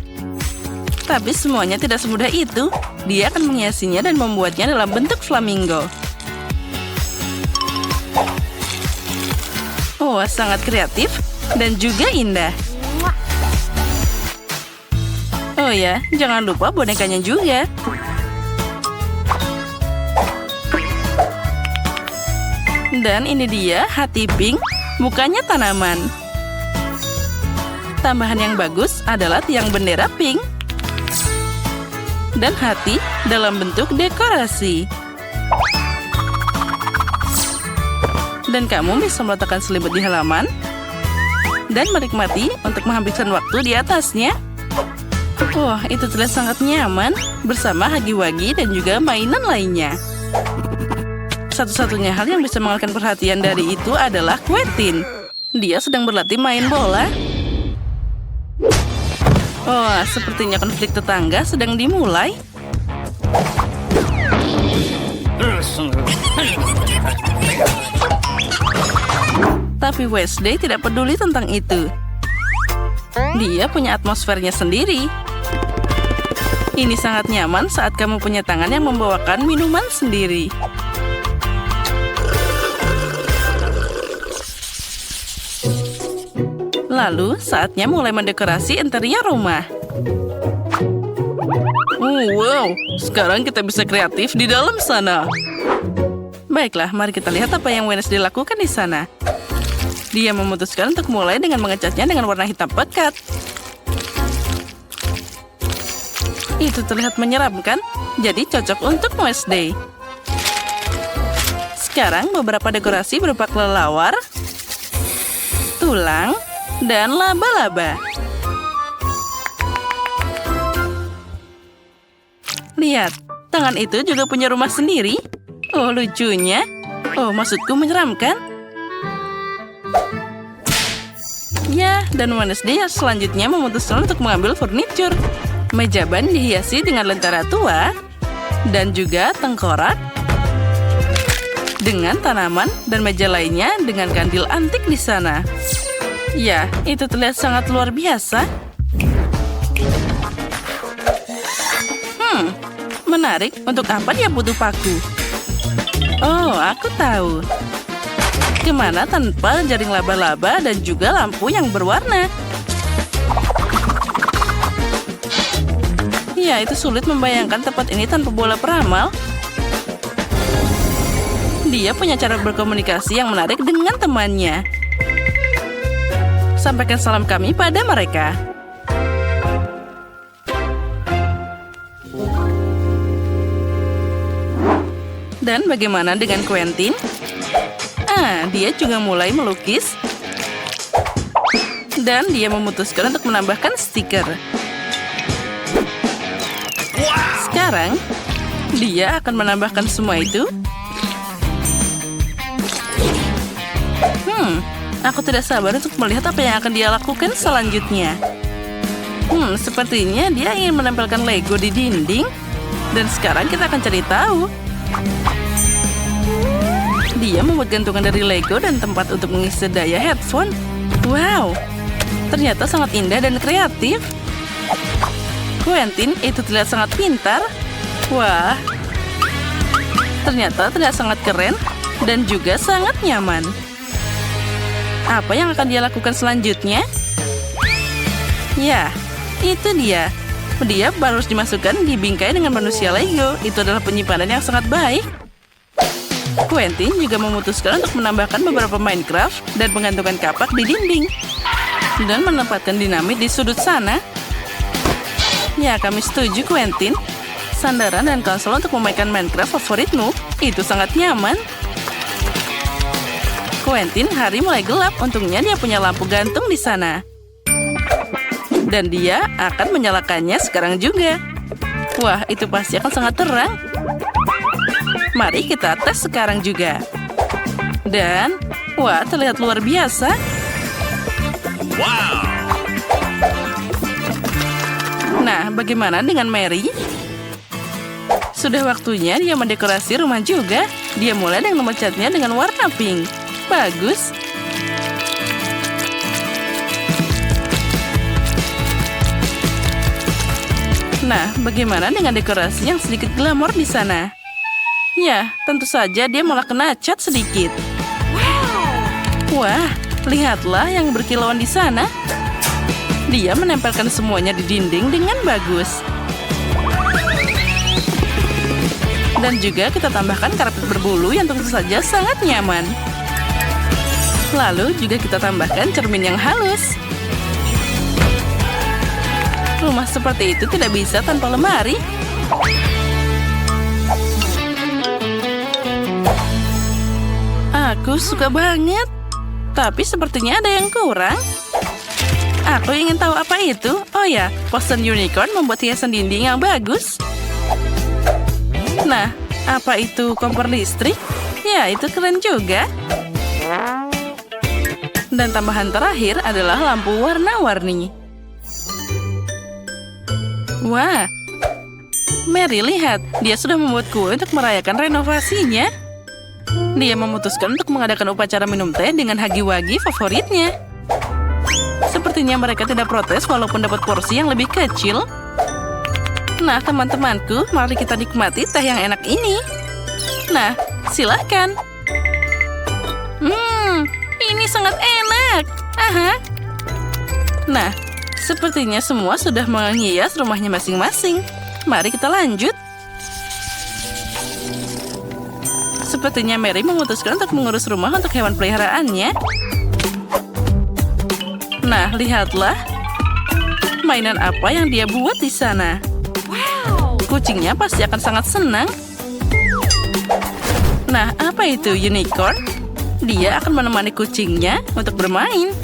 Tapi semuanya tidak semudah itu. Dia akan menghiasinya dan membuatnya dalam bentuk flamingo. Oh, sangat kreatif dan juga indah. Oh ya, jangan lupa bonekanya juga. Dan ini dia hati pink, bukannya tanaman. Tambahan yang bagus adalah tiang bendera pink. Dan hati dalam bentuk dekorasi. Dan kamu bisa meletakkan selimut di halaman. Dan menikmati untuk menghabiskan waktu di atasnya. Wah, itu terlihat sangat nyaman bersama hagi-wagi dan juga mainan lainnya. Satu-satunya hal yang bisa mengalihkan perhatian dari itu adalah Quentin. Dia sedang berlatih main bola. Oh, sepertinya konflik tetangga sedang dimulai. Tapi Wednesday tidak peduli tentang itu. Dia punya atmosfernya sendiri. Ini sangat nyaman saat kamu punya tangan yang membawakan minuman sendiri. Lalu, saatnya mulai mendekorasi interior rumah. Wow, sekarang kita bisa kreatif di dalam sana. Baiklah, mari kita lihat apa yang Wednesday lakukan di sana. Dia memutuskan untuk mulai dengan mengecatnya dengan warna hitam pekat. Itu terlihat menyeramkan, jadi cocok untuk Wednesday. Sekarang beberapa dekorasi berupa kelelawar, tulang, dan laba-laba. Lihat, tangan itu juga punya rumah sendiri. Oh, lucunya. Oh, maksudku menyeramkan. Ya, dan Wednesday selanjutnya memutuskan untuk mengambil furniture. Meja ban dihiasi dengan lentera tua, dan juga tengkorak, dengan tanaman dan meja lainnya dengan kandil antik di sana. Ya, itu terlihat sangat luar biasa. Menarik, untuk apa dia butuh paku? Oh, aku tahu. Kemana tanpa jaring laba-laba dan juga lampu yang berwarna? Ya, itu sulit membayangkan tempat ini tanpa bola peramal. Dia punya cara berkomunikasi yang menarik dengan temannya. Sampaikan salam kami pada mereka. Dan bagaimana dengan Quentin? Dia juga mulai melukis. Dan dia memutuskan untuk menambahkan stiker. Sekarang, dia akan menambahkan semua itu. Aku tidak sabar untuk melihat apa yang akan dia lakukan selanjutnya. Sepertinya dia ingin menempelkan Lego di dinding. Dan sekarang kita akan cari tahu. Dia membuat gantungan dari Lego dan tempat untuk mengisi daya headphone. Wow, ternyata sangat indah dan kreatif. Quentin itu terlihat sangat pintar. Wah, ternyata terlihat sangat keren dan juga sangat nyaman. Apa yang akan dia lakukan selanjutnya? Ya, itu dia. Dia harus dimasukkan di bingkai dengan manusia Lego. Itu adalah penyimpanan yang sangat baik. Quentin juga memutuskan untuk menambahkan beberapa Minecraft dan menggantungkan kapak di dinding. Dan menempatkan dinamit di sudut sana. Ya, kami setuju, Quentin. Sandaran dan konsol untuk memainkan Minecraft favoritmu. Itu sangat nyaman. Quentin, hari mulai gelap. Untungnya dia punya lampu gantung di sana. Dan dia akan menyalakannya sekarang juga. Wah, itu pasti akan sangat terang. Mari kita tes sekarang juga. Dan, wah, terlihat luar biasa. Wow! Nah, bagaimana dengan Mary? Sudah waktunya dia mendekorasi rumah juga. Dia mulai dengan memecatnya dengan warna pink. Bagus. Nah, bagaimana dengan dekorasi yang sedikit glamor di sana? Ya, tentu saja dia malah kena cat sedikit. Wah, lihatlah yang berkilauan di sana. Dia menempelkan semuanya di dinding dengan bagus. Dan juga kita tambahkan karpet berbulu yang tentu saja sangat nyaman. Lalu juga kita tambahkan cermin yang halus. Rumah seperti itu tidak bisa tanpa lemari. Aku suka banget. Tapi sepertinya ada yang kurang. Aku ingin tahu apa itu. Oh ya, poster unicorn membuat hiasan dinding yang bagus. Nah, apa itu kompor listrik? Ya, itu keren juga. Dan tambahan terakhir adalah lampu warna-warni. Wah, Mary, lihat. Dia sudah membuat kue untuk merayakan renovasinya. Dia memutuskan untuk mengadakan upacara minum teh dengan hagi-wagi favoritnya. Sepertinya mereka tidak protes walaupun dapat porsi yang lebih kecil. Nah, teman-temanku, mari kita nikmati teh yang enak ini. Nah, silahkan. Ini sangat enak. Aha. Nah, sepertinya semua sudah menghias rumahnya masing-masing. Mari kita lanjut. Sepertinya Mary memutuskan untuk mengurus rumah untuk hewan peliharaannya. Nah, lihatlah. Mainan apa yang dia buat di sana. Kucingnya pasti akan sangat senang. Nah, apa itu unicorn? Dia akan menemani kucingnya untuk bermain.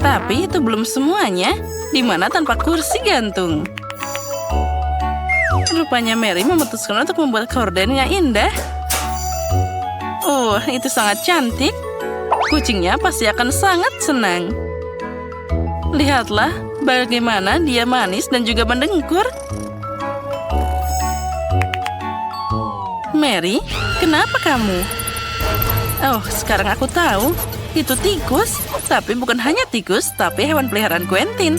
Tapi itu belum semuanya. di mana tanpa kursi gantung. Rupanya Mary memutuskan untuk membuat korden yang indah. Oh, itu sangat cantik. Kucingnya pasti akan sangat senang. Lihatlah bagaimana dia manis dan juga mendengkur. Mary, kenapa kamu? Oh, sekarang aku tahu. Itu tikus. Tapi bukan hanya tikus, tapi hewan peliharaan Quentin.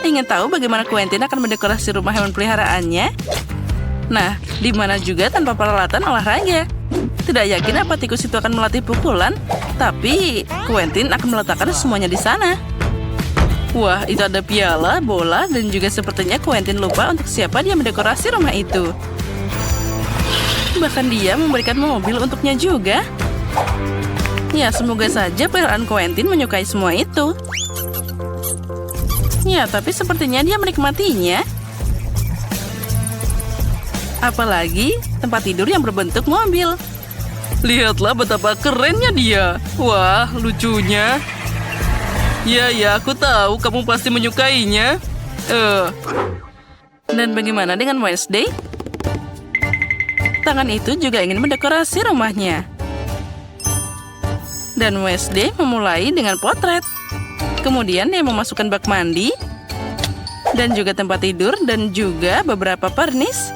Ingin tahu bagaimana Quentin akan mendekorasi rumah hewan peliharaannya? Nah, di mana juga tanpa peralatan olahraga. Tidak yakin apa tikus itu akan melatih pukulan, tapi Quentin akan meletakkan semuanya di sana. Wah, itu ada piala, bola, dan juga sepertinya Quentin lupa untuk siapa dia mendekorasi rumah itu. Bahkan dia memberikan mobil untuknya juga. Ya, semoga saja peliharaan Quentin menyukai semua itu. Ya, tapi sepertinya dia menikmatinya. Apalagi tempat tidur yang berbentuk mobil. Lihatlah betapa kerennya dia. Wah, lucunya. Ya, aku tahu kamu pasti menyukainya. Dan bagaimana dengan Wednesday? Tangan itu juga ingin mendekorasi rumahnya. Dan Wednesday memulai dengan potret. Kemudian dia memasukkan bak mandi, dan juga tempat tidur, dan juga beberapa pernis.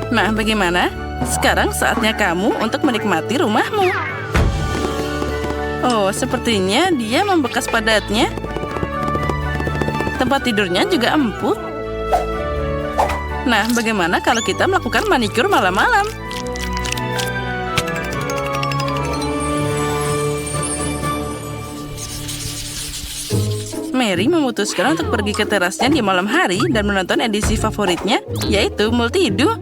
Nah, bagaimana? Sekarang saatnya kamu untuk menikmati rumahmu. Oh, sepertinya dia membekas padatnya. Tempat tidurnya juga empuk. Nah, bagaimana kalau kita melakukan manikur malam-malam? Mary memutuskan untuk pergi ke terasnya di malam hari dan menonton edisi favoritnya, yaitu Multidu.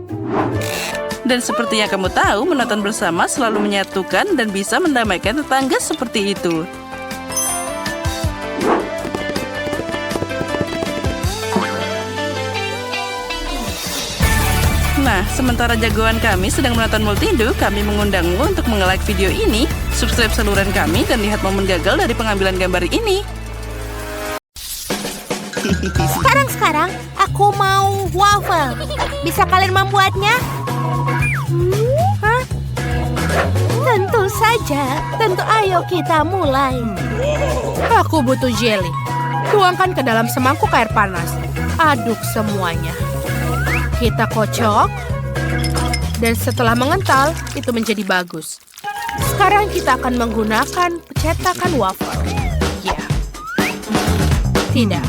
Dan seperti yang kamu tahu, menonton bersama selalu menyatukan dan bisa mendamaikan tetangga seperti itu. Nah, sementara jagoan kami sedang menonton Multidu, kami mengundangmu untuk nge-like video ini, subscribe saluran kami, dan lihat momen gagal dari pengambilan gambar ini. Sekarang aku mau waffle. Bisa kalian membuatnya? Hah? Tentu saja. Tentu, ayo kita mulai. Aku butuh jelly. Tuangkan ke dalam semangkuk air panas. Aduk semuanya. Kita kocok. Dan setelah mengental, itu menjadi bagus. Sekarang kita akan menggunakan cetakan waffle. Ya. Tidak.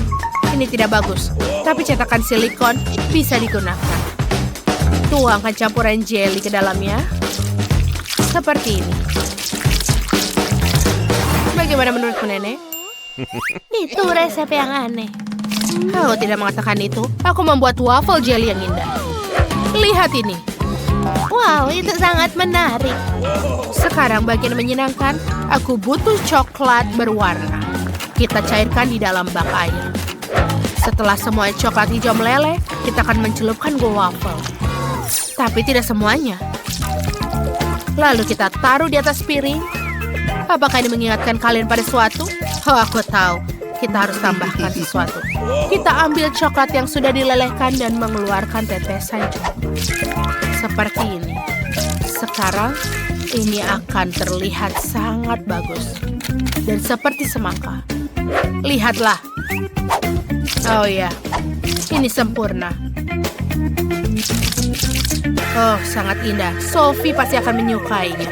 Ini tidak bagus, tapi cetakan silikon bisa digunakan. Tuangkan campuran jelly ke dalamnya. Seperti ini. Bagaimana menurutmu, Nenek? Itu resep yang aneh. Kau tidak mengatakan itu. Aku membuat waffle jelly yang indah. Lihat ini. Wow, itu sangat menarik. Sekarang bagian menyenangkan, aku butuh coklat berwarna. Kita cairkan di dalam bak air. Setelah semua coklat hijau meleleh, kita akan mencelupkan waffle. Tapi tidak semuanya. Lalu kita taruh di atas piring. Apakah ini mengingatkan kalian pada sesuatu? Oh, aku tahu. Kita harus tambahkan sesuatu. Kita ambil coklat yang sudah dilelehkan dan mengeluarkan tetesan coklat. Seperti ini. Sekarang, ini akan terlihat sangat bagus. Dan seperti semangka. Lihatlah. Oh ya, ini sempurna. Oh, sangat indah. Sophie pasti akan menyukainya.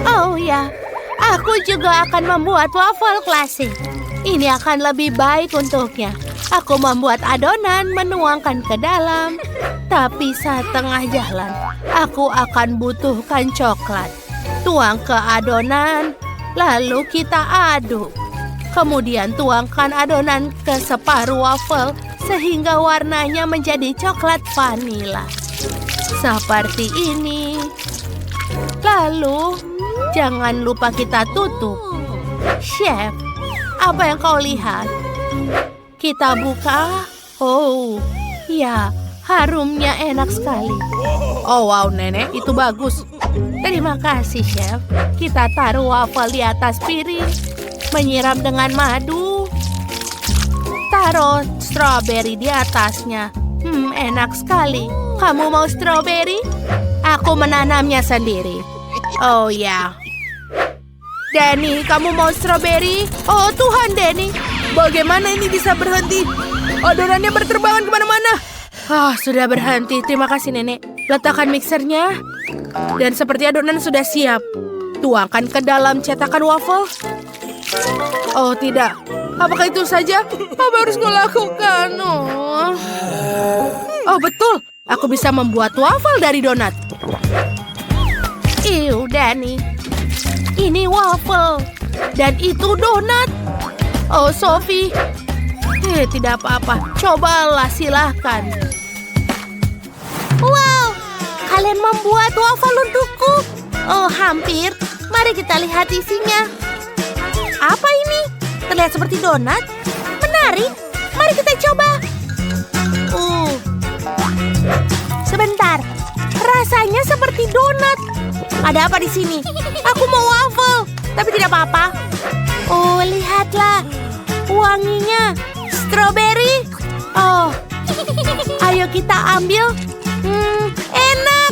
Oh ya, aku juga akan membuat waffle klasik. Ini akan lebih baik untuknya. Aku membuat adonan, menuangkan ke dalam. Tapi saat tengah jalan, aku akan butuhkan coklat. Tuang ke adonan, lalu kita aduk. Kemudian tuangkan adonan ke separuh waffle sehingga warnanya menjadi coklat vanila. Seperti ini. Lalu, jangan lupa kita tutup. Chef, apa yang kau lihat? Kita buka. Oh, ya, harumnya enak sekali. Oh wow, Nenek, itu bagus. Terima kasih, Chef. Kita taruh waffle di atas piring. Menyiram dengan madu. taruh stroberi di atasnya. Enak sekali. Kamu mau stroberi? Aku menanamnya sendiri. Oh ya. Danny, kamu mau stroberi? Oh Tuhan, Danny. Bagaimana ini bisa berhenti? Adonannya berterbangan kemana-mana. Sudah berhenti. Terima kasih, Nenek. Letakkan mixernya. Dan seperti adonan sudah siap. Tuangkan ke dalam cetakan waffle. Oh, tidak. Apakah itu saja? Apa harus kulakukan? Oh, betul. Aku bisa membuat waffle dari donat. Iu, Danny. Ini waffle. Dan itu donat. Oh, Sophie. Tidak apa-apa. Cobalah, silahkan. Wow, kalian membuat waffle untukku. Oh, hampir. Mari kita lihat isinya. Apa ini? Terlihat seperti donat. Menarik. Mari kita coba. Sebentar. Rasanya seperti donat. Ada apa di sini? Aku mau waffle. Tapi tidak apa-apa. Oh, lihatlah. Wanginya. Stroberi. Oh. Ayo kita ambil. Enak.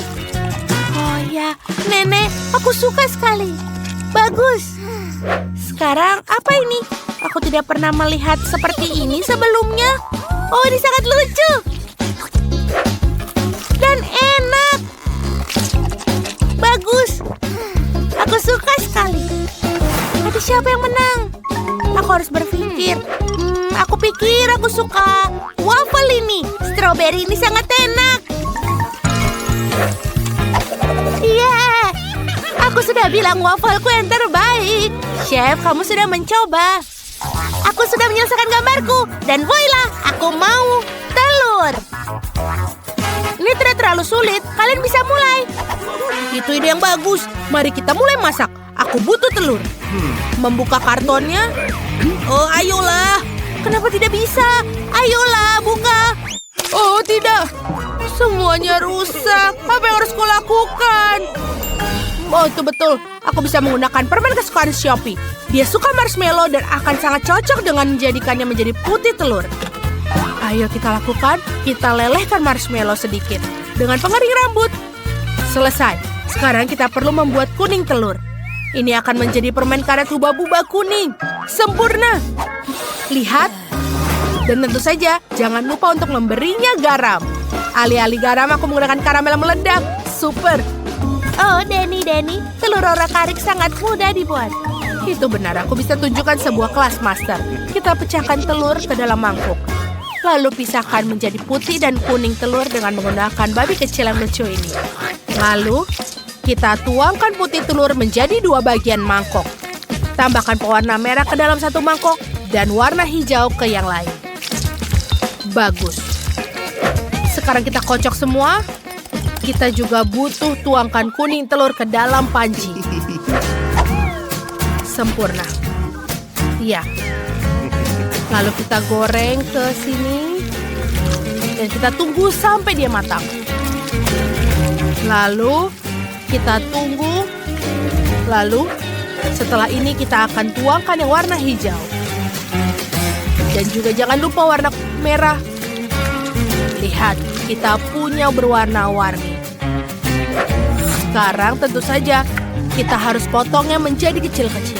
Oh ya, Nenek, aku suka sekali. Bagus. Sekarang apa ini? Aku tidak pernah melihat seperti ini sebelumnya. Oh, ini sangat lucu. Dan enak. Bagus. Aku suka sekali. Tapi siapa yang menang? Aku harus berpikir. Aku pikir aku suka waffle ini. Stroberi ini sangat enak. Yeah. Aku sudah bilang waffleku yang terbaik. Chef, kamu sudah mencoba. Aku sudah menyelesaikan gambarku. Dan voila, aku mau telur. Ini tidak terlalu sulit. Kalian bisa mulai. Itu ide yang bagus. Mari kita mulai masak. Aku butuh telur. Membuka kartonnya. Oh, ayolah. Kenapa tidak bisa? Ayolah, buka. Oh, tidak. Semuanya rusak. Apa yang harus kulakukan? Oh, itu betul. Aku bisa menggunakan permen kesukaan Shopee. Dia suka marshmallow dan akan sangat cocok dengan menjadikannya menjadi putih telur. Ayo kita lakukan. Kita lelehkan marshmallow sedikit. Dengan pengering rambut. Selesai. Sekarang kita perlu membuat kuning telur. Ini akan menjadi permen karet hubah-bubah kuning. Sempurna. Lihat. Dan tentu saja, jangan lupa untuk memberinya garam. Alih-alih garam, aku menggunakan karamel meledak. Super. Oh, Danny, telur orak-arik sangat mudah dibuat. Itu benar, aku bisa tunjukkan sebuah kelas master. Kita pecahkan telur ke dalam mangkuk. Lalu pisahkan menjadi putih dan kuning telur dengan menggunakan babi kecil yang lucu ini. Lalu, kita tuangkan putih telur menjadi 2 bagian mangkok. Tambahkan pewarna merah ke dalam satu mangkok dan warna hijau ke yang lain. Bagus. Sekarang kita kocok semua. Kita juga butuh tuangkan kuning telur ke dalam panci. Sempurna. Iya. Lalu kita goreng ke sini. Dan kita tunggu sampai dia matang. Lalu kita tunggu. Lalu setelah ini kita akan tuangkan yang warna hijau. Dan juga jangan lupa warna merah. Lihat, kita punya berwarna-warni. Sekarang tentu saja kita harus potongnya menjadi kecil-kecil.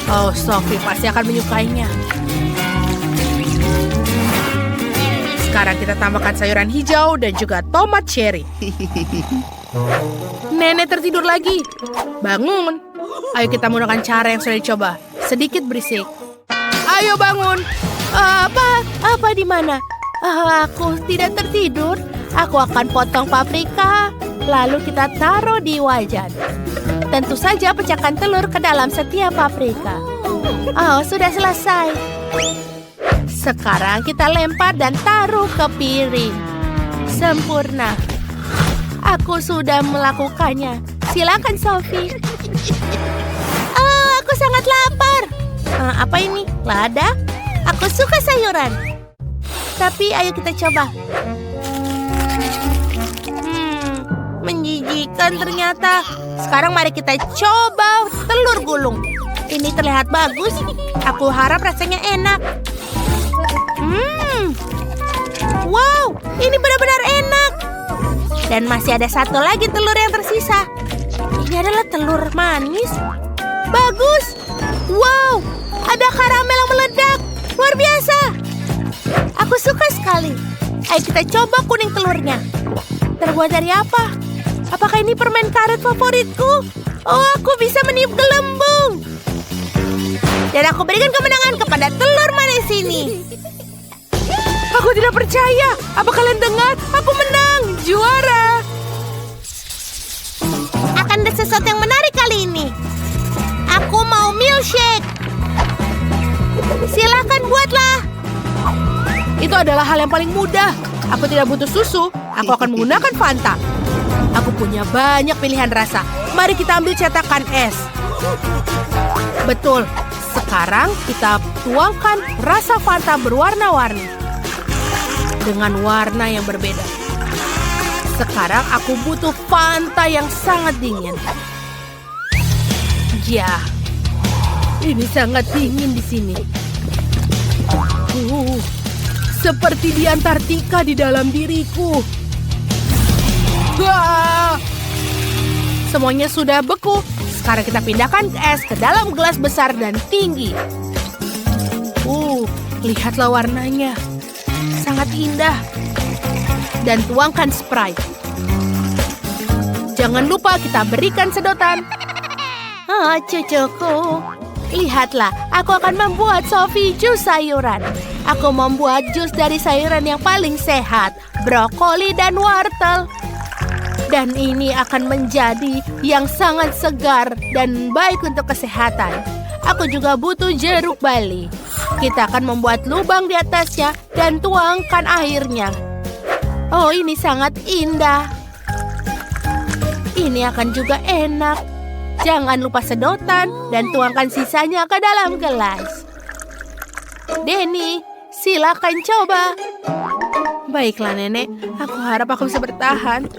Oh, Sophie pasti akan menyukainya. Sekarang kita tambahkan sayuran hijau dan juga tomat cherry. Nenek tertidur lagi. Bangun. Ayo kita menggunakan cara yang sudah dicoba. Sedikit berisik. Ayo bangun. Apa di mana? Aku tidak tertidur. Aku akan potong paprika. Lalu kita taruh di wajan. Tentu saja pecahkan telur ke dalam setiap paprika. Oh, sudah selesai. Sekarang kita lempar dan taruh ke piring. Sempurna. Aku sudah melakukannya. Silakan, Sophie. Oh, aku sangat lapar. Apa ini? Lada? Aku suka sayuran. Tapi ayo kita coba. Menjijikan ternyata. Sekarang mari kita coba telur gulung. Ini terlihat bagus. Aku harap rasanya enak. Wow, ini benar-benar enak. Dan masih ada satu lagi telur yang tersisa. Ini adalah telur manis. Bagus. Wow, ada karamel yang meledak. Luar biasa. Aku suka sekali. Ayo kita coba kuning telurnya. Terbuat dari apa? Apakah ini permen karet favoritku? Oh, aku bisa meniup gelembung. Dan aku berikan kemenangan kepada telur manis ini. Aku tidak percaya. Apa kalian dengar? Aku menang. Juara. Akan ada sesuatu yang menarik kali ini. Aku mau milkshake. Silakan buatlah. Itu adalah hal yang paling mudah. Aku tidak butuh susu. Aku akan menggunakan Fanta. Aku punya banyak pilihan rasa. Mari kita ambil cetakan es. Betul. Sekarang kita tuangkan rasa Fanta berwarna-warni. Dengan warna yang berbeda. Sekarang aku butuh Fanta yang sangat dingin. Ya, ini sangat dingin di sini. Seperti di Antartika di dalam diriku. Wah! Semuanya sudah beku. Sekarang kita pindahkan es ke dalam gelas besar dan tinggi. Lihatlah warnanya. Sangat indah. Dan tuangkan Sprite. Jangan lupa kita berikan sedotan. Oh, cucuku. Lihatlah, aku akan membuat Sophie jus sayuran. Aku membuat jus dari sayuran yang paling sehat, brokoli dan wortel. Dan ini akan menjadi yang sangat segar dan baik untuk kesehatan. Aku juga butuh jeruk bali. Kita akan membuat lubang di atasnya dan tuangkan airnya. Oh, ini sangat indah. Ini akan juga enak. Jangan lupa sedotan dan tuangkan sisanya ke dalam gelas. Denny, silakan coba. Baiklah, Nenek. Aku harap aku bisa bertahan.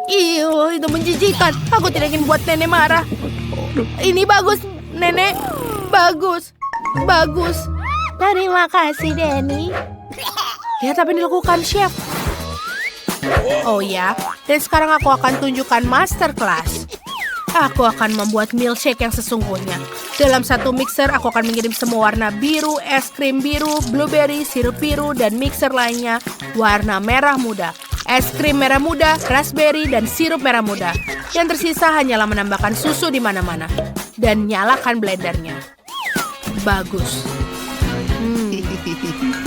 Itu menjijikan. Aku tidak ingin buat Nenek marah. Ini bagus, Nenek. Bagus. Bagus. Terima kasih, Denny. Lihat apa yang dilakukan, Chef. Oh ya, dan sekarang aku akan tunjukkan masterclass. Aku akan membuat milkshake yang sesungguhnya. Dalam satu mixer, aku akan mengirim semua warna biru, es krim biru, blueberry, sirup biru, dan mixer lainnya warna merah muda. Es krim merah muda, raspberry, dan sirup merah muda. Yang tersisa hanyalah menambahkan susu di mana-mana. Dan nyalakan blendernya. Bagus.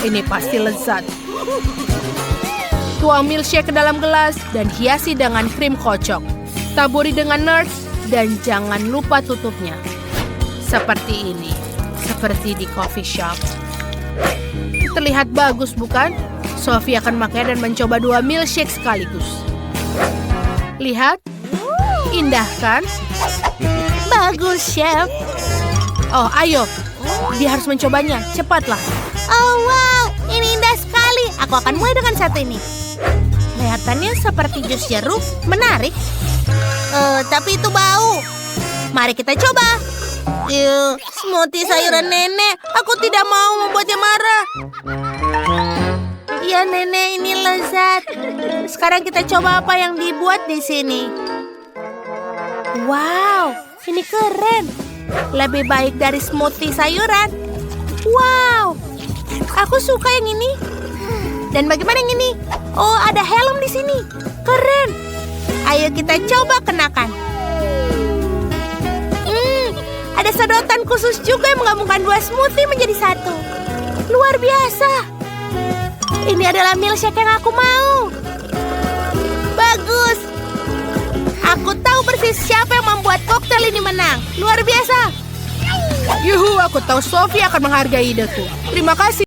Ini pasti lezat. Tuang milkshake ke dalam gelas dan hiasi dengan krim kocok. Taburi dengan nuts dan jangan lupa tutupnya. Seperti ini. Seperti di coffee shop. Terlihat bagus, bukan? Sophie akan makan dan mencoba 2 milkshake sekaligus. Lihat. Indah, kan? Bagus, Chef. Oh, ayo. Dia harus mencobanya. Cepatlah. Oh, wow. Ini indah sekali. Aku akan mulai dengan satu ini. Kelihatannya seperti jus jeruk. Menarik. Tapi itu bau. Mari kita coba. Smoothie sayuran Nenek. Aku tidak mau membuatnya marah. Ya, Nenek, ini lezat. Sekarang kita coba apa yang dibuat di sini. Wow, ini keren. Lebih baik dari smoothie sayuran. Wow, aku suka yang ini. Dan bagaimana yang ini? Oh, ada helm di sini. Keren. Ayo kita coba kenakan. Ada sedotan khusus juga yang menggabungkan 2 smoothie menjadi satu. Luar biasa. Ini adalah milkshake yang aku mau. Bagus. Aku tahu persis siapa yang membuat koktail ini menang. Luar biasa. Yuhu, aku tahu Sophie akan menghargai ideku. Terima kasih.